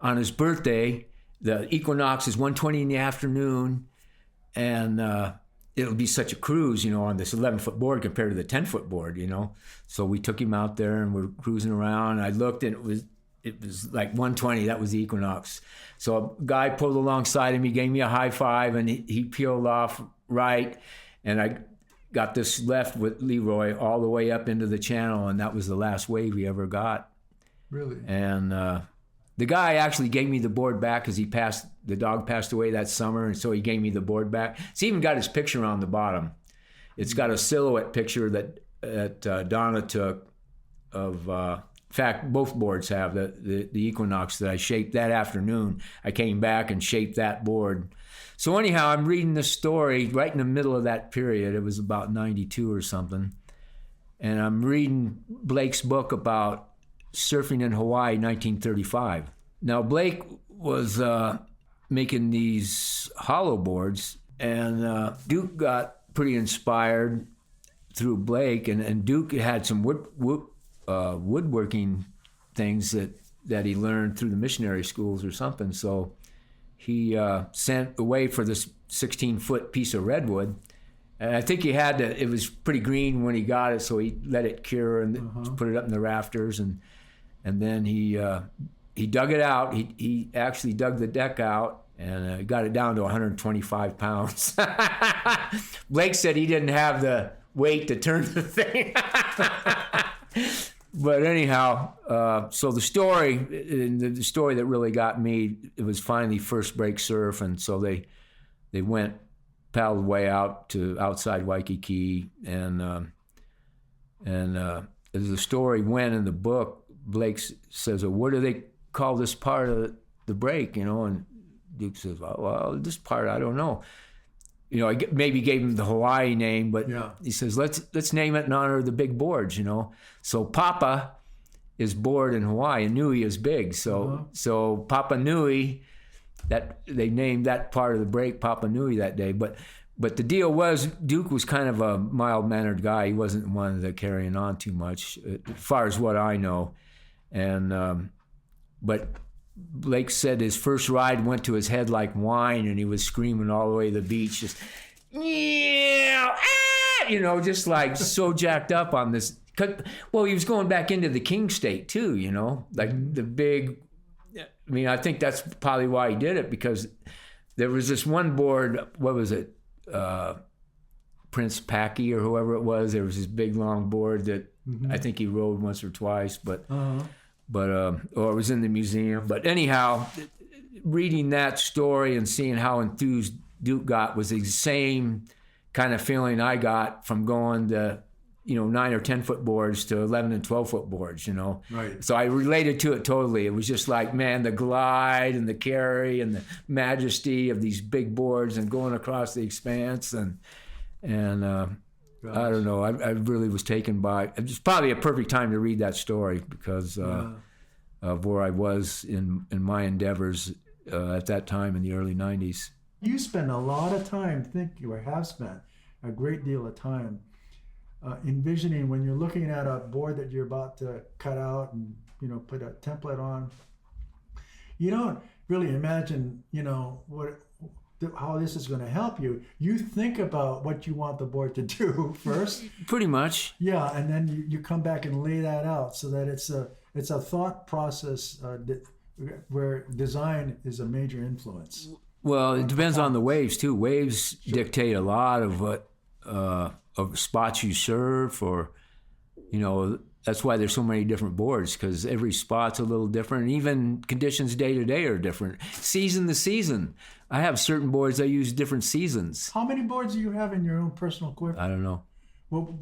on his birthday. The equinox is 1:20 in the afternoon, and it'll be such a cruise, on this 11-foot board compared to the 10-foot board, So we took him out there, and we're cruising around. I looked, and it was like 1:20. That was the equinox. So a guy pulled alongside him. He gave me a high five, and he peeled off right, and I got this left with Leroy all the way up into the channel, and that was the last wave he ever got. Really? And the guy actually gave me the board back because the dog passed away that summer, and so he gave me the board back. It's even got his picture on the bottom. It's got a silhouette picture that Donna took of. In fact, both boards have the equinox that I shaped that afternoon. I came back and shaped that board. So anyhow, I'm reading this story right in the middle of that period. It was about 92 or something. And I'm reading Blake's book about surfing in Hawaii, 1935. Now, Blake was making these hollow boards, and Duke got pretty inspired through Blake, and Duke had some woodworking things that he learned through the missionary schools or something. So he sent away for this 16-foot piece of redwood. And I think it was pretty green when he got it, so he let it cure and put it up in the rafters. And then he dug it out. He actually dug the deck out and got it down to 125 pounds. Blake said he didn't have the weight to turn the thing. But anyhow, so the story that really got me, it was finally first break surf, and so they paddled way out to outside Waikiki, and as the story went in the book, Blake says, well, what do they call this part of the break, and Duke says, well, this part, I don't know. I maybe gave him the Hawaii name, but he says, let's name it in honor of the big boards, So Papa is board in Hawaii, and Nui is big. So Papa Nui, that they named that part of the break Papa Nui that day. But the deal was, Duke was kind of a mild-mannered guy. He wasn't one that carrying on too much, as far as what I know. And but Blake said his first ride went to his head like wine, and he was screaming all the way to the beach, just yeah, you know, just like so jacked up on this. Well, he was going back into the King State too, you know, like the big. I mean, I think that's probably why he did it, because there was this one board. What was it? Prince Packy or whoever it was. There was this big long board that I think he rode once or twice, but or it was in the museum. But anyhow, reading that story and seeing how enthused Duke got was the same kind of feeling I got from going to, you know, 9 or 10 foot boards to 11 and 12 foot boards, you know. Right. So I related to it totally. It was just like, man, the glide and the carry and the majesty of these big boards and going across the expanse and I don't know. I really was taken by. It was probably a perfect time to read that story because of where I was in my endeavors at that time in the early 90s. You spend a lot of time thinking, or have spent a great deal of time envisioning when you're looking at a board that you're about to cut out and, you know, put a template on. You don't really imagine, you know, how this is going to help you. You think about what you want the board to do first. Pretty much. Yeah, and then you come back and lay that out so that it's a thought process where design is a major influence. Well, it depends on the waves too. Waves dictate a lot of what of spots you serve, or, you know, that's why there's so many different boards, because every spot's a little different. And even conditions day to day are different. Season to season. I have certain boards that use different seasons. How many boards do you have in your own personal equipment? I don't know. Well,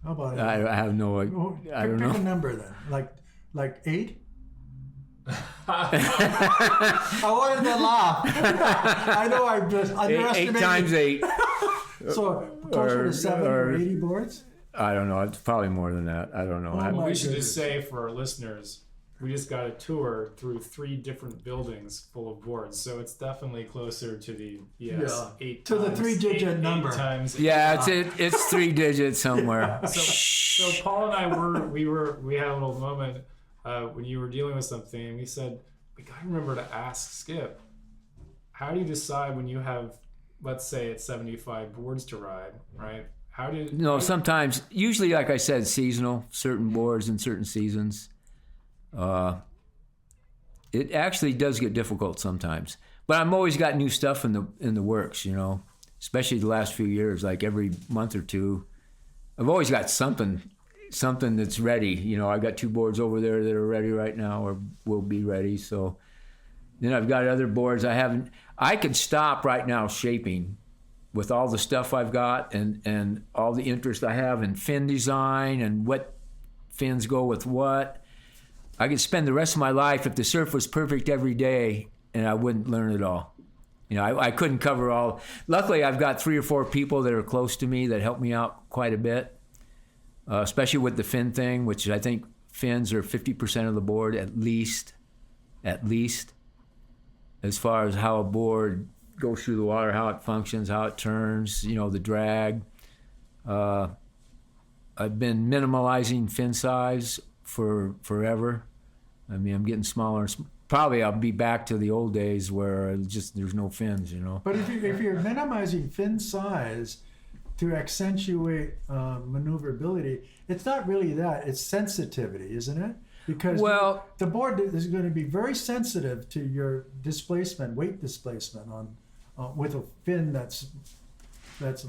how about it? I have no. I don't know. Pick a number then. Like 8? I wanted to laugh. I know I just underestimated. 8 times 8. So closer to 70 or 80 boards? I don't know. It's probably more than that. I don't know. Well, we should just say for our listeners, we just got a tour through 3 different buildings full of boards, so it's definitely closer to the 8 to the 3-digit number. 8 times. Yeah, it's 3 digits somewhere. So Paul and I we had a little moment when you were dealing with something, and we said we got to remember to ask Skip, how do you decide when you have, let's say, it's 75 boards to ride, right? Sometimes, usually, like I said, seasonal, certain boards in certain seasons. It actually does get difficult sometimes, but I'm always got new stuff in the works, you know, especially the last few years, like every month or two, I've always got something that's ready. You know, I've got 2 boards over there that are ready right now or will be ready. So then I've got other boards I could stop right now shaping with all the stuff I've got and all the interest I have in fin design and what fins go with what. I could spend the rest of my life, if the surf was perfect every day, and I wouldn't learn it all. You know, I couldn't cover all. Luckily, I've got 3 or 4 people that are close to me that help me out quite a bit, especially with the fin thing, which I think fins are 50% of the board at least, as far as how a board goes through the water, how it functions, how it turns, you know, the drag. I've been minimalizing fin size for forever. I mean, I'm getting smaller. Probably I'll be back to the old days where there's no fins, you know. But if you're minimizing fin size to accentuate maneuverability, it's not really that. It's sensitivity, isn't it? Because the board is going to be very sensitive to your displacement, weight displacement on with a fin that's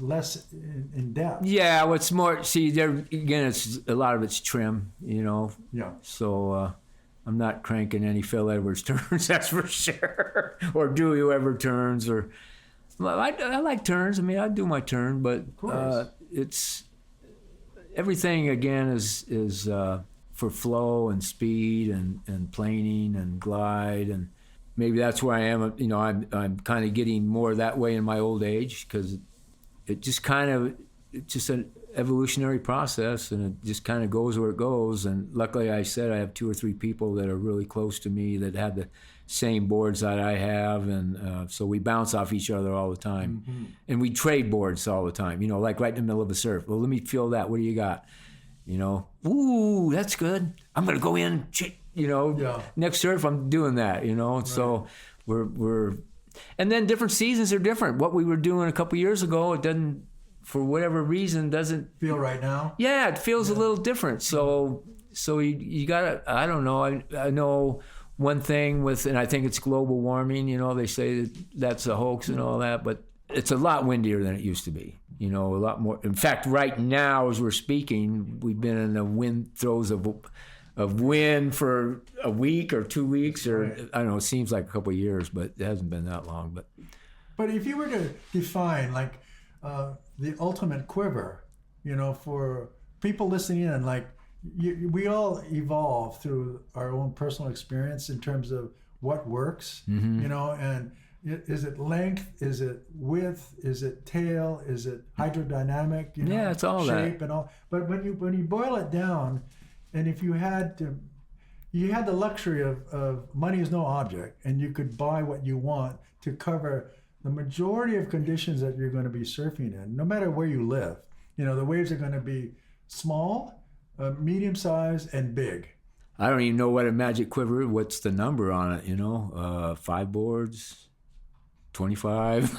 less in depth. Yeah, what's more, see, there again, it's a lot of it's trim, you know. Yeah. So I'm not cranking any Phil Edwards turns, that's for sure, or Dewey whoever turns, or I like turns. I mean, I do my turn, but it's everything again is for flow and speed and planing and glide, and maybe that's where I am. You know, I'm kind of getting more that way in my old age because it's just an evolutionary process, and it just kind of goes where it goes. And luckily, I said I have 2 or 3 people that are really close to me that have the same boards that I have, and so we bounce off each other all the time. Mm-hmm. And we trade boards all the time, you know, like right in the middle of a surf. Well, let me feel that. What do you got? You know, ooh, that's good. I'm going to go in, you know, next surf I'm doing that, you know. Right. So we're And then different seasons are different. What we were doing a couple years ago, it doesn't, for whatever reason, doesn't feel right now. Yeah, it feels a little different. So you gotta. I don't know. I know one thing with, and I think it's global warming. You know, they say that's a hoax and all that, but it's a lot windier than it used to be. You know, a lot more. In fact, right now as we're speaking, we've been in the wind throes of wind for a week or 2 weeks, or right. I don't know. It seems like a couple of years, but it hasn't been that long. But if you were to define like the ultimate quiver, you know, for people listening in, like we all evolve through our own personal experience in terms of what works, mm-hmm. you know, and is it length? Is it width? Is it tail? Is it hydrodynamic? You know, yeah, it's all shape that. And all. But when you boil it down, and if you had the luxury of money is no object, and you could buy what you want to cover the majority of conditions that you're going to be surfing in, no matter where you live. You know, the waves are going to be small, medium size, and big. I don't even know what a magic quiver is. What's the number on it, you know? 5 boards? 25?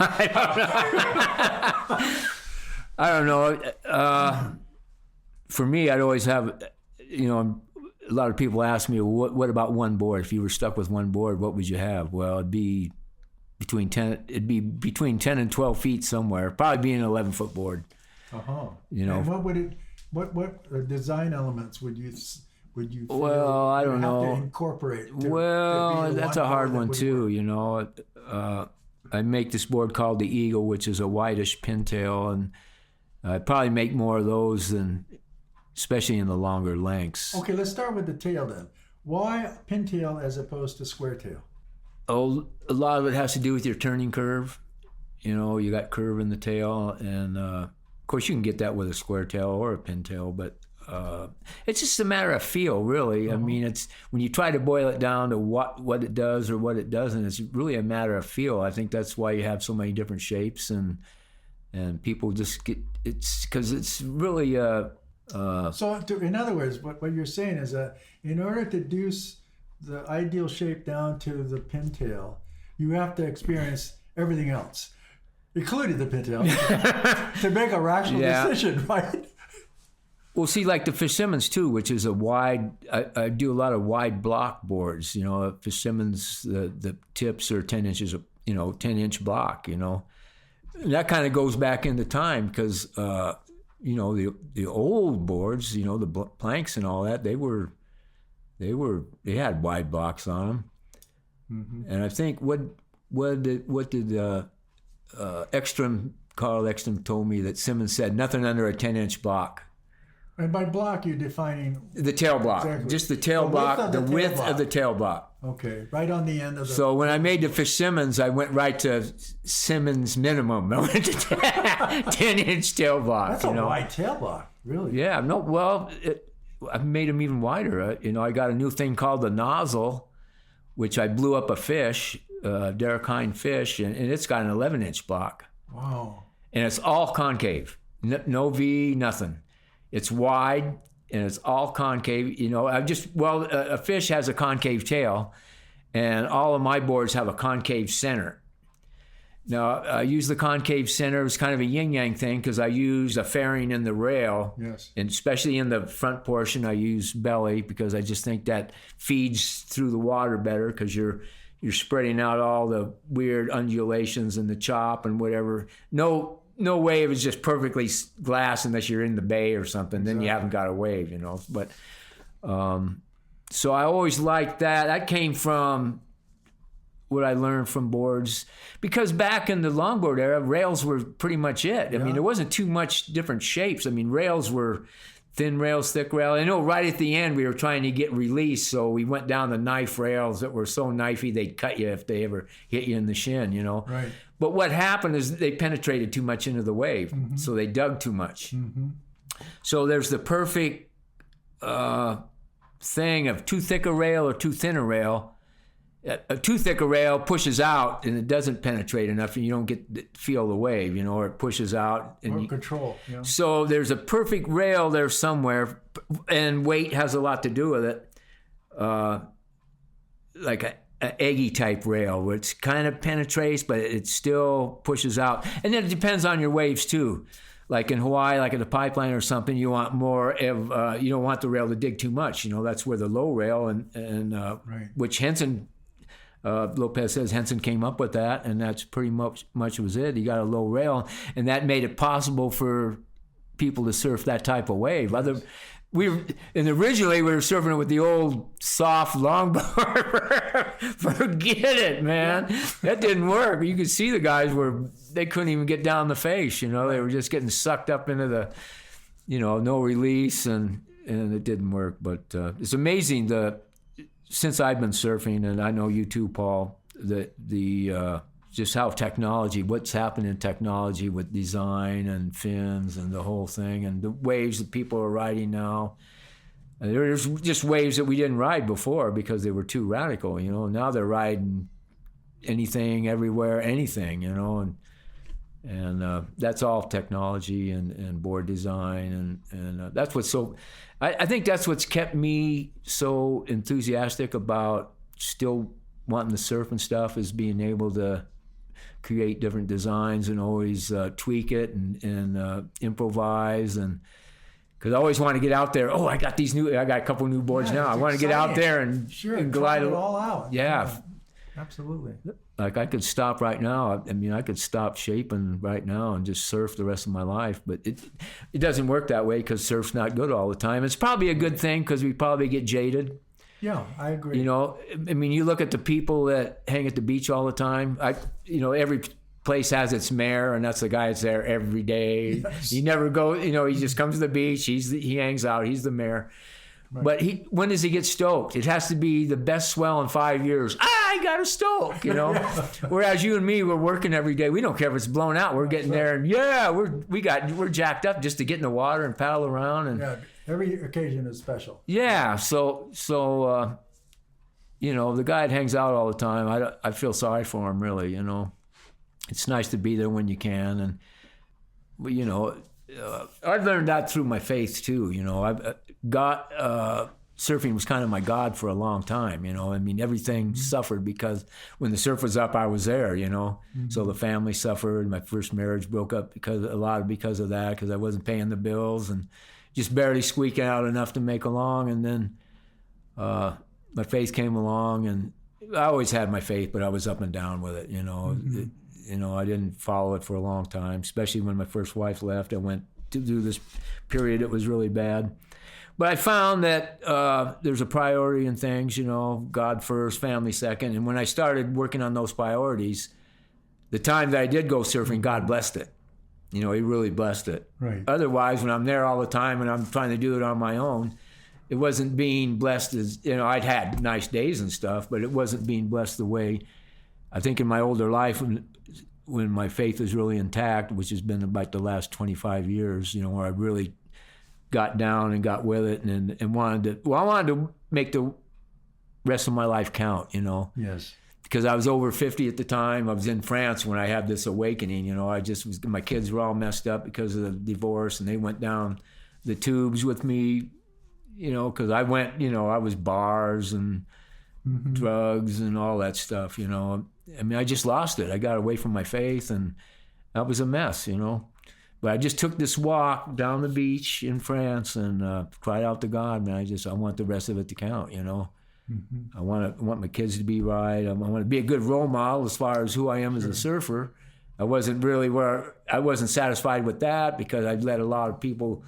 I don't know. For me, I'd always have, you know, a lot of people ask me, what about one board? If you were stuck with one board, what would you have? Well, it'd be between 10 and 12 feet somewhere. Probably be an 11-foot board. Uh-huh. You know. And what design elements would you feel well, I don't know. To incorporate? Well, that's a hard one too. You know, I make this board called the Eagle, which is a whitish pintail, and I'd probably make more of those than, especially in the longer lengths. Okay, let's start with the tail then. Why pintail as opposed to square tail? Oh, a lot of it has to do with your turning curve. You know, you got curve in the tail, and of course you can get that with a square tail or a pintail, but it's just a matter of feel, really. I mean, it's when you try to boil it down to what it does or what it doesn't, it's really a matter of feel. I think that's why you have so many different shapes, and people just get, it's because it's really so in other words, what you're saying is that in order to reduce the ideal shape down to the pintail, you have to experience everything else, including the pintail, to make a rational decision, right? Well, see, like the Fitzsimmons too, which is a wide. I do a lot of wide block boards. You know, Fitzsimmons, the tips are 10 inches. 10-inch block. You know, and that kind of goes back into time because you know the old boards. You know, the planks and all that. They had wide blocks on them. Mm-hmm. And I think what did Carl Ekstrom told me that Simmons said nothing under a 10-inch block. And by block, you're defining the tail block, exactly. Just the tail block, the width of the tail block. Okay, right on the end of the. So when I made the Fitzsimmons, I went right to Simmons minimum. I went to 10-inch tail block. That's a wide tail block, really. Yeah, no, well, I've made them even wider. I got a new thing called the nozzle, which I blew up a fish, Derek Hine fish, and it's got an 11-inch block. Wow. And it's all concave, no V, nothing. It's wide and it's all concave. You know, a fish has a concave tail, and all of my boards have a concave center. Now, I use the concave center. It's kind of a yin-yang thing because I use a fairing in the rail. Yes. And especially in the front portion, I use belly because I just think that feeds through the water better because you're spreading out all the weird undulations and the chop and whatever. No wave is just perfectly glass unless you're in the bay or something. Exactly. Then you haven't got a wave, you know. But so I always liked that. That came from what I learned from boards because back in the longboard era, rails were pretty much it. I mean, there wasn't too much different shapes. I mean, rails were thin rails, thick rail. I know right at the end we were trying to get release, so we went down the knife rails that were so knifey they'd cut you if they ever hit you in the shin, you know. Right. But what happened is they penetrated too much into the wave, mm-hmm. so they dug too much. Mm-hmm. So there's the perfect thing of too thick a rail or too thin a rail. A too thick a rail pushes out and it doesn't penetrate enough, and you don't feel the wave, you know, or it pushes out. And control. Yeah. So there's a perfect rail there somewhere, and weight has a lot to do with it. Like an eggy type rail, which kind of penetrates, but it still pushes out. And then it depends on your waves too. Like in Hawaii, like at a pipeline or something, you want more of, you don't want the rail to dig too much. That's where the low rail Right. which Henson, Lopez says Henson came up with that, and that's pretty much was it. He got a low rail, and that made it possible for people to surf that type of wave. Originally we were surfing it with the old soft longboard. Forget it, man. That didn't work. You could see the guys they couldn't even get down the face. They were just getting sucked up into the, no release, and it didn't work. But it's amazing since I've been surfing, and I know you too, Paul, just how what's happened in technology with design and fins and the whole thing, and the waves that people are riding now. There's just waves that we didn't ride before because they were too radical, Now they're riding anything, everywhere, anything, and that's all technology and board design, and that's what's so. I think that's what's kept me so enthusiastic about still wanting to surf and stuff, is being able to create different designs and always tweak it and improvise, and because I always want to get out there. Oh, I got a couple new boards now. I want to get out there and glide it all out. Yeah, absolutely. Like I could stop right now. I could stop shaping right now and just surf the rest of my life. But it doesn't work that way because surf's not good all the time. It's probably a good thing because we probably get jaded. Yeah, I agree. You look at the people that hang at the beach all the time. Every place has its mayor, and that's the guy that's there every day. Yes. He never goes. He just comes to the beach. He hangs out. He's the mayor. Right. But when does he get stoked? It has to be the best swell in 5 years. I got a stoke, Whereas you and me, we're working every day. We don't care if it's blown out. We're getting there, and we're jacked up just to get in the water and paddle around. And every occasion is special. Yeah, so the guy that hangs out all the time, I feel sorry for him, really. It's nice to be there when you can, and I've learned that through my faith too. I've got surfing was kind of my God for a long time. Everything suffered because when the surf was up, I was there. So the family suffered. My first marriage broke up because of that, because I wasn't paying the bills and just barely squeaking out enough to make along. And then my faith came along, and I always had my faith, but I was up and down with it. I didn't follow it for a long time, especially when my first wife left. I went to do this period that was really bad. But I found that there's a priority in things, God first, family second. And when I started working on those priorities, the time that I did go surfing, God blessed it. He really blessed it. Right. Otherwise, when I'm there all the time and I'm trying to do it on my own, it wasn't being blessed as, I'd had nice days and stuff, but it wasn't being blessed the way I think in my older life when my faith was really intact, which has been about the last 25 years, where I really got down and got with it and wanted to make the rest of my life count, Yes. Because I was over 50 at the time. I was in France when I had this awakening, my kids were all messed up because of the divorce, and they went down the tubes with me, because I went, I was bars and drugs and all that stuff, I just lost it. I got away from my faith, and that was a mess, But I just took this walk down the beach in France and cried out to God, man. I want the rest of it to count, I want my kids to be right. I want to be a good role model as far as who I am as a surfer. I wasn't satisfied with that because I'd led a lot of people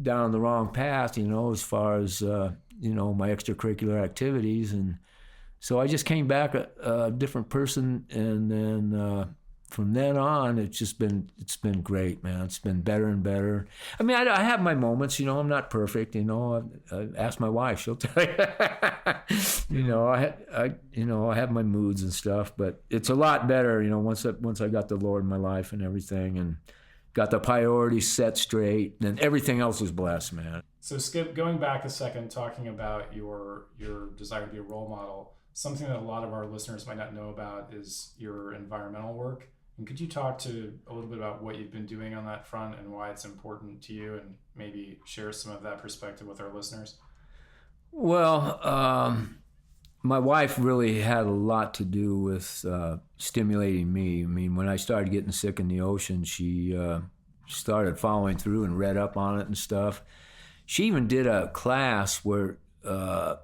down the wrong path, as far as my extracurricular activities, and so I just came back a different person, and then from then on, it's been great, man. It's been better and better. I have my moments, I'm not perfect, I ask my wife, she'll tell you. I have my moods and stuff, but it's a lot better, once I got the Lord in my life and everything, and got the priorities set straight, and everything else was blessed, man. So Skip, going back a second, talking about your desire to be a role model, something that a lot of our listeners might not know about is your environmental work. And could you talk a little bit about what you've been doing on that front and why it's important to you, and maybe share some of that perspective with our listeners? Well, my wife really had a lot to do with stimulating me. I mean, when I started getting sick in the ocean, she started following through and read up on it and stuff. She even did a class where the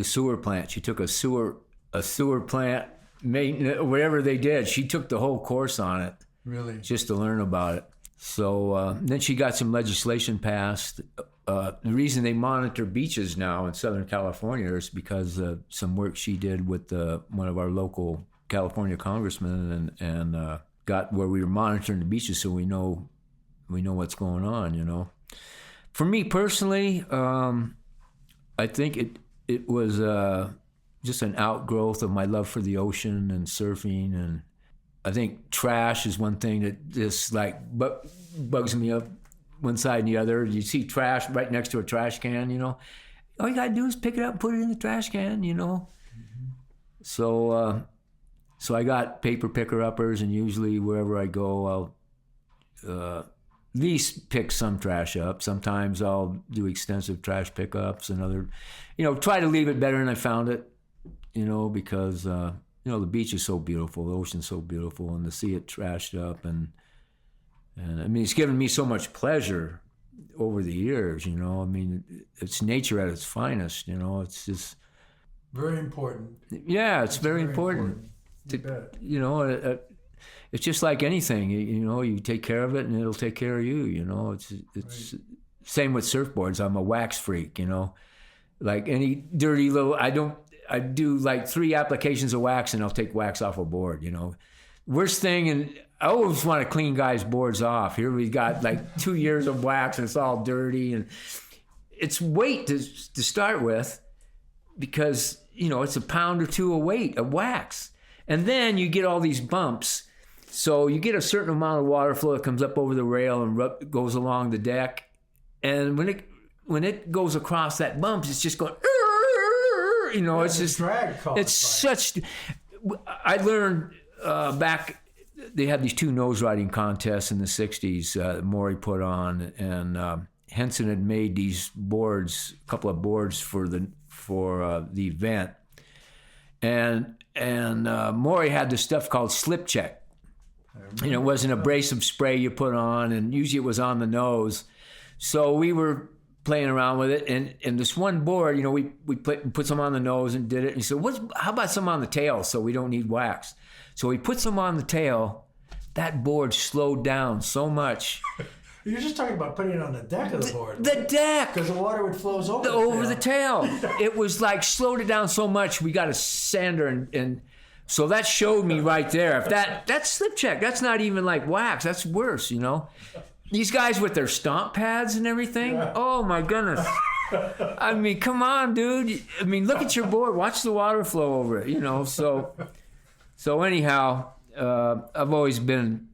sewer plant. She took a sewer plant maintenance, whatever they did. She took the whole course on it. Really? Just to learn about it. So then she got some legislation passed. The reason they monitor beaches now in Southern California is because of some work she did with one of our local California congressmen, and got where we were monitoring the beaches, so we know what's going on. You know, for me personally, I think it was just an outgrowth of my love for the ocean and surfing, and I think trash is one thing that just like bugs me up one side and the other. You see trash right next to a trash can, you know. All you gotta do is pick it up and put it in the trash can, you know. Mm-hmm. So I got paper picker-uppers, and usually wherever I go, I'll at least pick some trash up. Sometimes I'll do extensive trash pickups and other, you know, try to leave it better than I found it, you know, because you know, the beach is so beautiful, the ocean's so beautiful, and to see it trashed up, and I mean, it's given me so much pleasure over the years, you know. I mean, it's nature at its finest, you know. It's just very important. Yeah, it's very important. You know, it's just like anything, you know. You take care of it, and it'll take care of you. You know, it's right. Same with surfboards. I'm a wax freak, you know. Like any dirty little, I do like 3 applications of wax, and I'll take wax off a board, you know. Worst thing, and I always want to clean guys' boards off. Here we got like 2 years of wax, and it's all dirty, and it's weight to start with, because, you know, it's a pound or 2 of weight of wax. And then you get all these bumps. So you get a certain amount of water flow that comes up over the rail and goes along the deck. And when it goes across that bump, it's just going, you know, it's just drag. It's such. I learned back. They had these 2 nose riding contests in the '60s that Maury put on, and Henson had made these boards, a couple of boards for the event, and Maury had this stuff called slip check. You know, it was an abrasive spray you put on, and usually it was on the nose. So we were playing around with it, and this one board, you know, we put some on the nose and did it. And he said, how about some on the tail, so we don't need wax? So we put some on the tail. That board slowed down so much. You're just talking about putting it on the deck of the board. The deck! Because the water would flow over the tail. It was like slowed it down so much, we got a sander, and so that showed me right there. If that's slip check. That's not even like wax. That's worse, you know. These guys with their stomp pads and everything. Yeah. Oh my goodness. I mean, come on, dude. I mean, look at your board. Watch the water flow over it, you know. So anyhow, I've always been,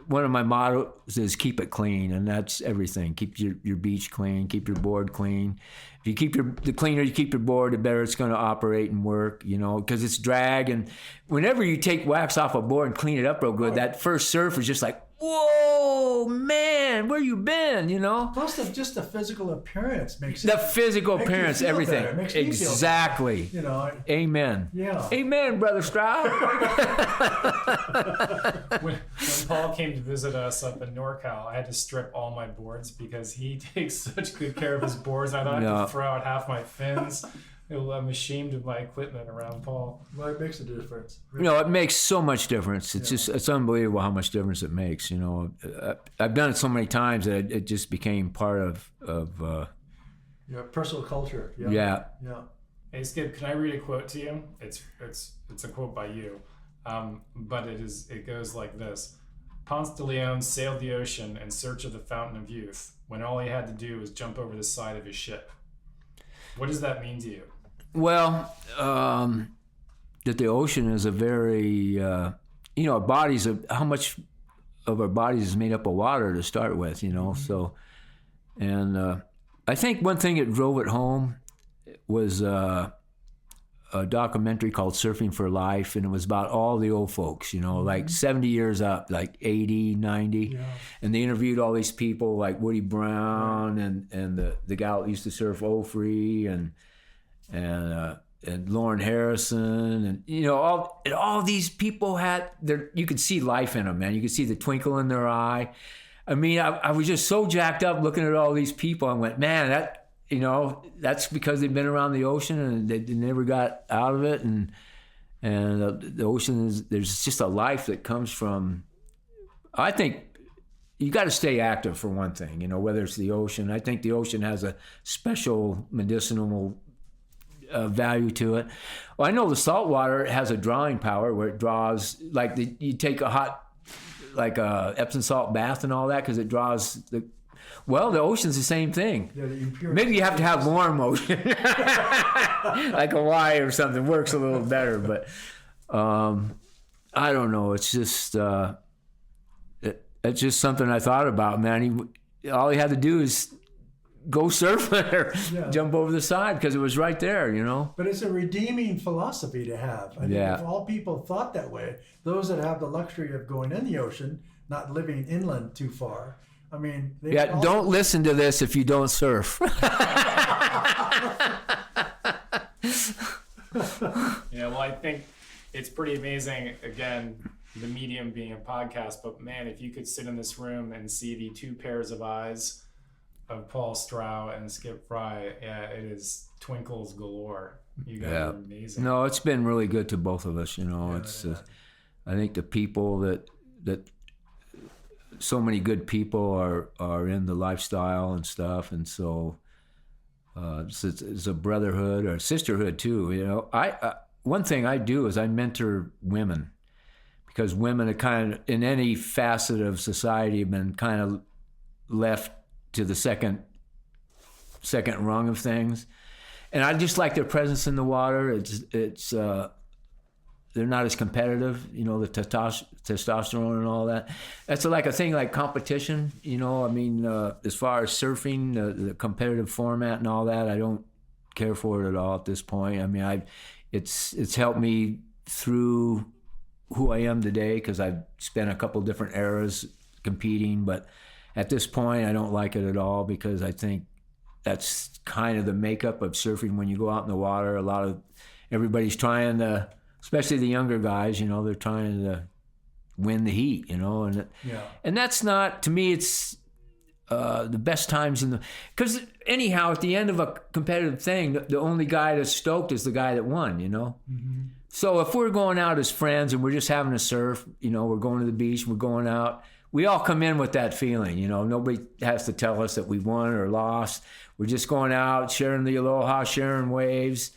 one of my mottos is keep it clean, and that's everything. Keep your beach clean, keep your board clean. If you keep the cleaner you keep your board, the better it's going to operate and work, you know, because it's drag. And whenever you take wax off a board and clean it up real good, that first surf is just like, whoa, man, where you been, you know? Plus, just the physical appearance makes it. The physical appearance, everything. Better. It makes me exactly. Feel better, you know. Amen. Yeah. Amen, Brother Stroud. when Paul came to visit us up in NorCal, I had to strip all my boards because he takes such good care of his boards. I thought I had to throw out half my fins. I'm ashamed of my equipment around Paul. Well, it makes a difference. You know, it makes so much difference. It's just, it's unbelievable how much difference it makes. You know, I've done it so many times that it just became part of your personal culture. Yeah. Hey Skip, can I read a quote to you? It's a quote by you, but it goes like this: Ponce de Leon sailed the ocean in search of the fountain of youth, when all he had to do was jump over the side of his ship. What does that mean to you? Well, that the ocean is a very, you know, our bodies, how much of our bodies is made up of water to start with, you know. Mm-hmm. So, and I think one thing that drove it home was a documentary called Surfing for Life, and it was about all the old folks, you know, mm-hmm. like 70 years up, like 80, 90. Yeah. And they interviewed all these people like Woody Brown and the gal that used to surf Frye and and Lauren Harrison, and all these people had you could see life in them, man. You could see the twinkle in their eye. I mean, I was just so jacked up looking at all these people. I went, man, that's because they've been around the ocean and they never got out of it, and the ocean there's just a life that comes from. I think you got to stay active for one thing, whether it's the ocean. I think the ocean has a special medicinal value to it. Well, I know the salt water has a drawing power where it draws, like you take a hot, like a Epsom salt bath and all that, because it draws the ocean's the same thing. Yeah, maybe you have to have warm ocean, like Hawaii or something, works a little better. But I don't know. It's just it's just something I thought about, man. All he had to do is go surfing or jump over the side because it was right there, But it's a redeeming philosophy to have. I think if all people thought that way, those that have the luxury of going in the ocean, not living inland too far, I mean... don't listen to this if you don't surf. Well, I think it's pretty amazing, again, the medium being a podcast, but man, if you could sit in this room and see the two pairs of eyes of Paul Strow and Skip Frye, it is twinkles galore. You guys are amazing. No, it's been really good to both of us. I think the people that so many good people are in the lifestyle and stuff, and so it's a brotherhood or sisterhood too. I one thing I do is I mentor women, because women are kind of, in any facet of society, have been kind of left to the second rung of things, and I just like their presence in the water. It's they're not as competitive, the testosterone and all that. That's like a thing like competition, I mean, as far as surfing, the competitive format and all that, I don't care for it at all at this point. I mean, it's helped me through who I am today, because I've spent a couple different eras competing, but at this point I don't like it at all, because I think that's kind of the makeup of surfing. When you go out in the water, everybody's trying to, especially the younger guys, they're trying to win the heat, and that's not, to me, it's the best times because anyhow, at the end of a competitive thing, the only guy that's stoked is the guy that won, Mm-hmm. So if we're going out as friends and we're just having a surf, we're going to the beach, we're going out, we all come in with that feeling, nobody has to tell us that we won or lost. We're just going out, sharing the aloha, sharing waves.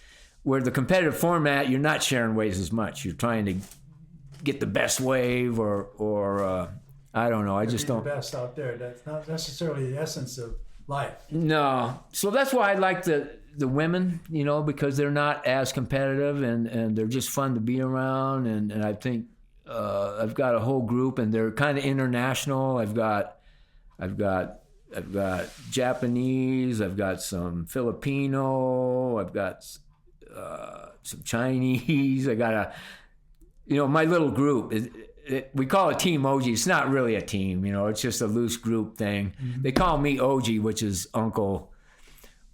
Where the competitive format, you're not sharing waves as much. You're trying to get the best wave or I don't know. I just don't. The best out there. That's not necessarily the essence of life. No. So that's why I like the women, because they're not as competitive and they're just fun to be around. And I think I've got a whole group, and they're kind of international. I've got Japanese. I've got some Filipino. I've got some Chinese. I got my little group. We call it Team OG. It's not really a team, it's just a loose group thing. Mm-hmm. They call me OG, which is uncle,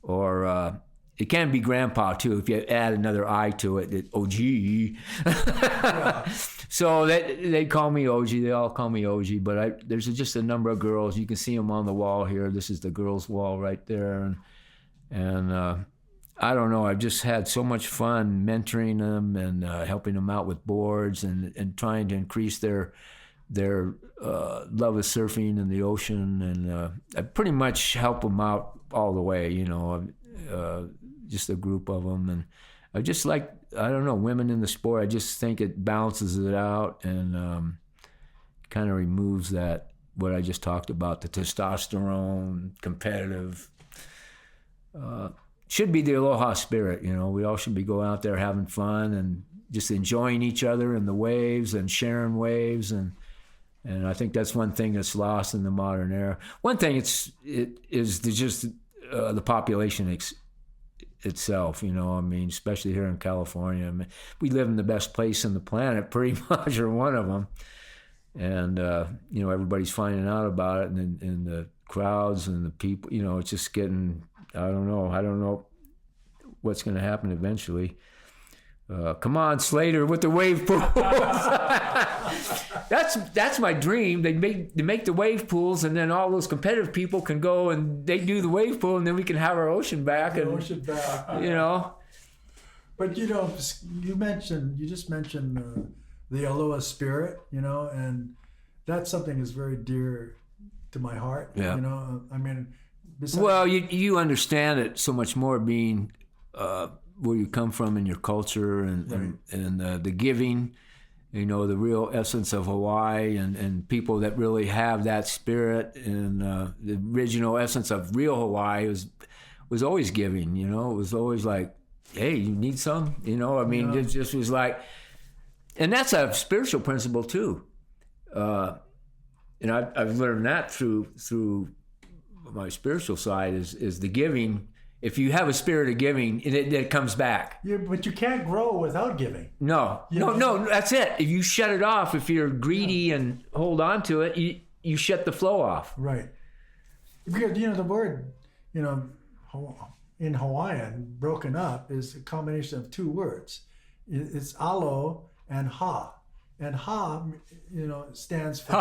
or it can be grandpa too if you add another I to it. OG. Yeah. So they call me OG. They all call me OG. But there's just a number of girls. You can see them on the wall here. This is the girls' wall right there, and I don't know. I've just had so much fun mentoring them and helping them out with boards and trying to increase their love of surfing and the ocean. And I pretty much help them out all the way, just a group of them. And I just like, I don't know, women in the sport. I just think it balances it out and kind of removes that, what I just talked about, the testosterone, competitive. Should be the aloha spirit, we all should be going out there having fun and just enjoying each other and the waves and sharing waves, and I think that's one thing that's lost in the modern era. One thing it is just the population itself, especially here in California. We live in the best place on the planet, pretty much, or one of them, and everybody's finding out about it, and the crowds and the people, it's just getting. I don't know what's going to happen eventually. Come on, Slater, with the wave pools. That's my dream. They make the wave pools, and then all those competitive people can go and they do the wave pool, and then we can have our ocean back. You know. But you know, you just mentioned the Aloha spirit, you know, and that's something that's very dear to my heart. Yeah. You know, I mean, well, you understand it so much more being where you come from in your culture and the giving, you know, the real essence of Hawaii and people that really have that spirit, and the original essence of real Hawaii was always giving, you know. It was always like, hey, you need some, you know. I mean, it just was like, and that's a spiritual principle too. And I've learned that through my spiritual side is the giving. If you have a spirit of giving, it comes back. Yeah, but you can't grow without giving. No, that's it. If you shut it off, if you're greedy and hold on to it, you shut the flow off. Right. Because, you know, the word, you know, in Hawaiian, broken up, is a combination of two words. It's alo and ha. And ha, you know, stands for...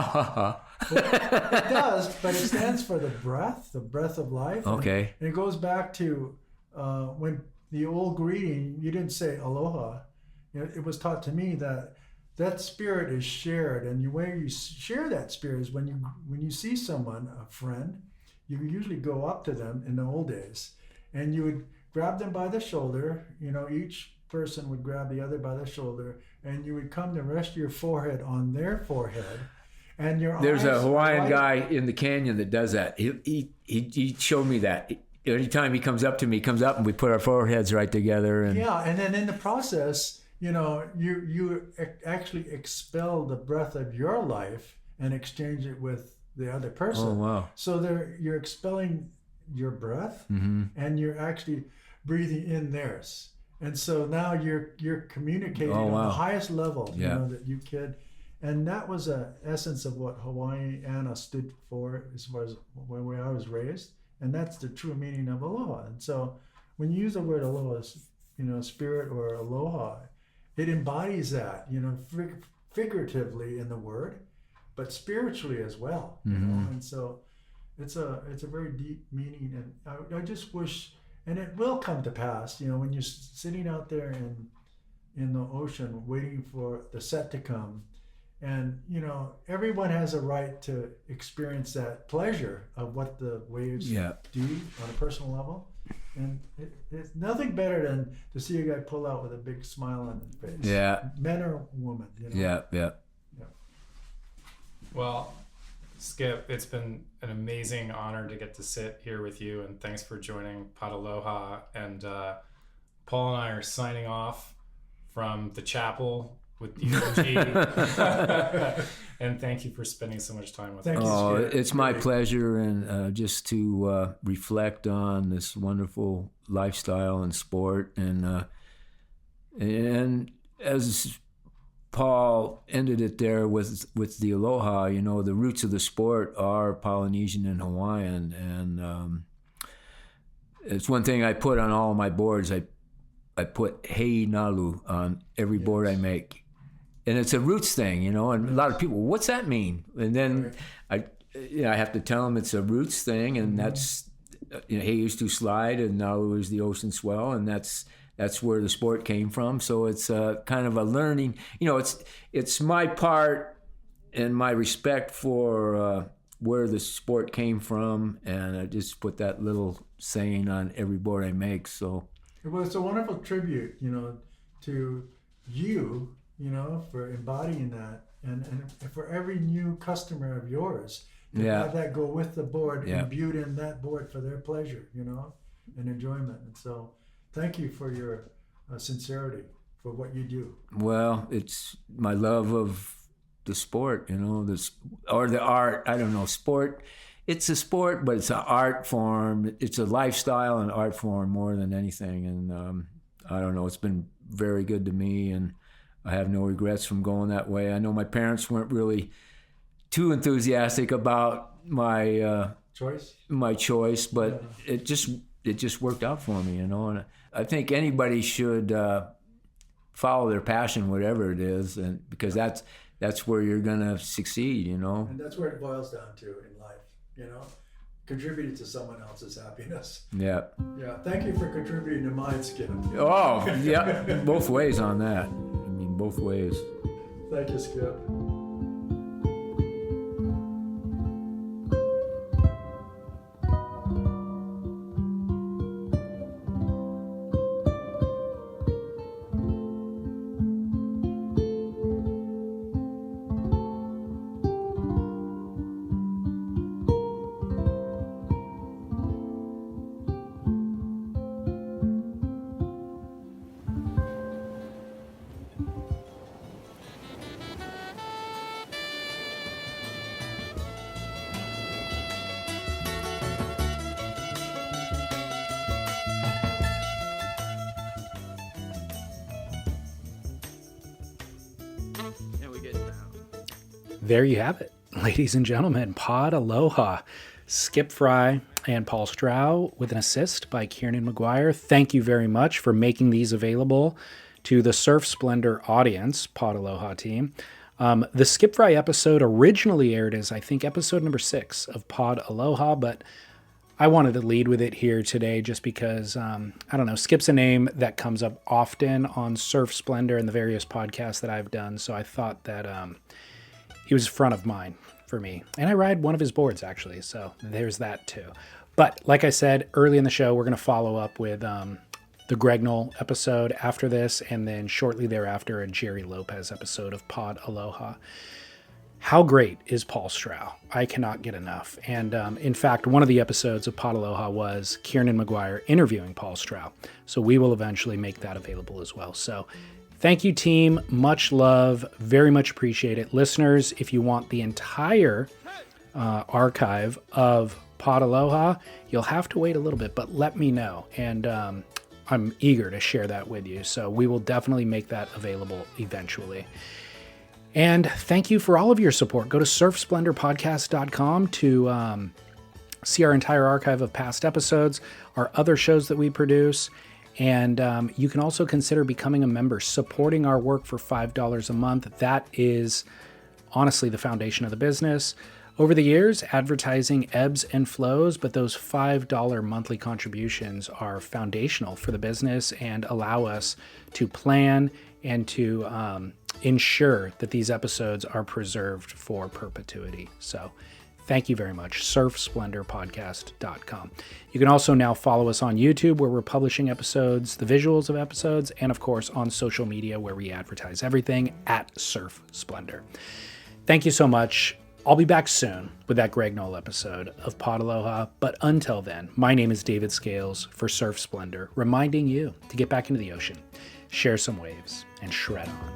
It does, but it stands for the breath of life. Okay. And it goes back to when the old greeting, you didn't say aloha. You know, it was taught to me that spirit is shared, and the way you share that spirit is when you see someone, a friend, you usually go up to them in the old days, and you would grab them by the shoulder. You know, each person would grab the other by the shoulder, and you would come to rest your forehead on their forehead, and your There's eyes a Hawaiian guy right. in the canyon that does that. He showed me that. Anytime he comes up to me, he comes up and we put our foreheads right together. And yeah, and then in the process, you know, you actually expel the breath of your life and exchange it with the other person. Oh, wow. So you're expelling your breath, and you're actually breathing in theirs. And so now you're communicating on the highest level, you know, that you could. And that was an essence of what Hawaiiana stood for as far as where I was raised. And that's the true meaning of aloha. And so when you use the word aloha, you know, spirit or aloha, it embodies that, you know, figuratively in the word, but spiritually as well. You know? And so it's a very deep meaning. And I just wish, and it will come to pass, you know, when you're sitting out there in the ocean waiting for the set to come. And, you know, everyone has a right to experience that pleasure of what the waves do on a personal level. And it's nothing better than to see a guy pull out with a big smile on his face. Yeah. Men or women, you know. Yeah. Well, Skip, it's been an amazing honor to get to sit here with you, and thanks for joining Pataloha. And Paul and I are signing off from the chapel with the OG. And thank you for spending so much time with us. Oh, it's my pleasure, and just to reflect on this wonderful lifestyle and sport, and as Paul ended it there with the aloha, you know, the roots of the sport are Polynesian and Hawaiian, and it's one thing I put on all of my boards. I put Hei Nalu on every board I make. And it's a roots thing, you know, and a lot of people, what's that mean? And then I have to tell them it's a roots thing, and that's, you know, Hei used to slide, and Nalu is the ocean swell, and that's where the sport came from. So it's kind of a learning, you know, it's my part and my respect for where the sport came from, and I just put that little saying on every board I make. So well, it's a wonderful tribute, you know, to you know, for embodying that, and for every new customer of yours, to have that go with the board, imbued in that board for their pleasure, you know, and enjoyment. And so thank you for your sincerity for what you do. Well, it's my love of the sport, you know, or the art. I don't know, sport. It's a sport, but it's an art form. It's a lifestyle and art form more than anything. And I don't know, it's been very good to me, and I have no regrets from going that way. I know my parents weren't really too enthusiastic about my choice, but it just worked out for me, you know. And I think anybody should follow their passion, whatever it is, and because that's where you're gonna succeed, you know. And that's where it boils down to in life, you know, contributing to someone else's happiness. Yeah. Yeah. Thank you for contributing to mine, Skip. Oh, yeah. Both ways on that. I mean, both ways. Thank you, Skip. There you have it, ladies and gentlemen. Pod Aloha. Skip Frye and Paul Strow with an assist by Kieran McGuire. Thank you very much for making these available to the Surf Splendor audience, Pod Aloha team. The Skip Frye episode originally aired as, I think, episode number 6 of Pod Aloha, but I wanted to lead with it here today just because, I don't know, Skip's a name that comes up often on Surf Splendor and the various podcasts that I've done, so I thought that he was front of mind for me. And I ride one of his boards, actually, so there's that too. But like I said, early in the show, we're going to follow up with the Greg Knoll episode after this, and then shortly thereafter, a Jerry Lopez episode of Pod Aloha. How great is Paul Strow? I cannot get enough. And in fact, one of the episodes of Pod Aloha was Kieran McGuire interviewing Paul Strow. So we will eventually make that available as well. So thank you, team. Much love. Very much appreciate it. Listeners, if you want the entire archive of Pod Aloha, you'll have to wait a little bit, but let me know. And I'm eager to share that with you. So we will definitely make that available eventually. And thank you for all of your support. Go to surfsplendorpodcast.com to see our entire archive of past episodes, our other shows that we produce. And you can also consider becoming a member, supporting our work for $5 a month. That is honestly the foundation of the business. Over the years, advertising ebbs and flows, but those $5 monthly contributions are foundational for the business and allow us to plan and to ensure that these episodes are preserved for perpetuity. So thank you very much. surfsplendorpodcast.com. You can also now follow us on YouTube, where we're publishing episodes, the visuals of episodes, and of course on social media, where we advertise everything at Surf Splendor. Thank you so much. I'll be back soon with that Greg Knoll episode of Pod Aloha. But until then, my name is David Scales for Surf Splendor, reminding you to get back into the ocean, share some waves, and shred on.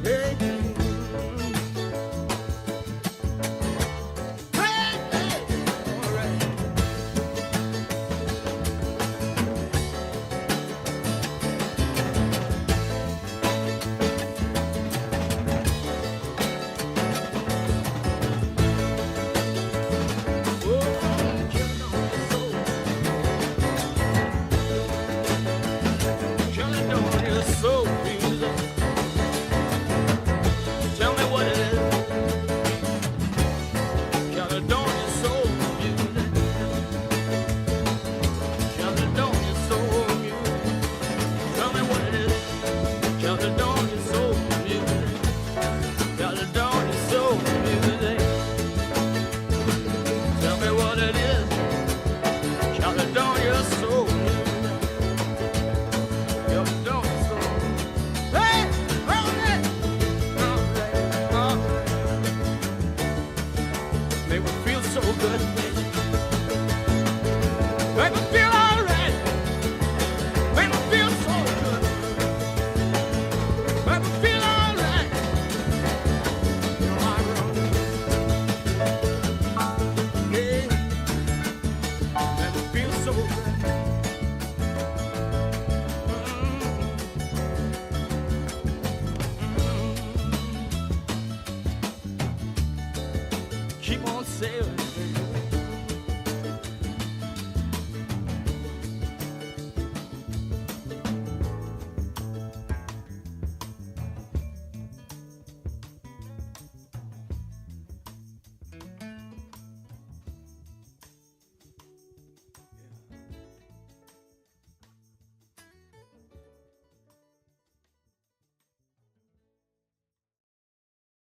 Hey, hey, all right. keep on sailing, baby.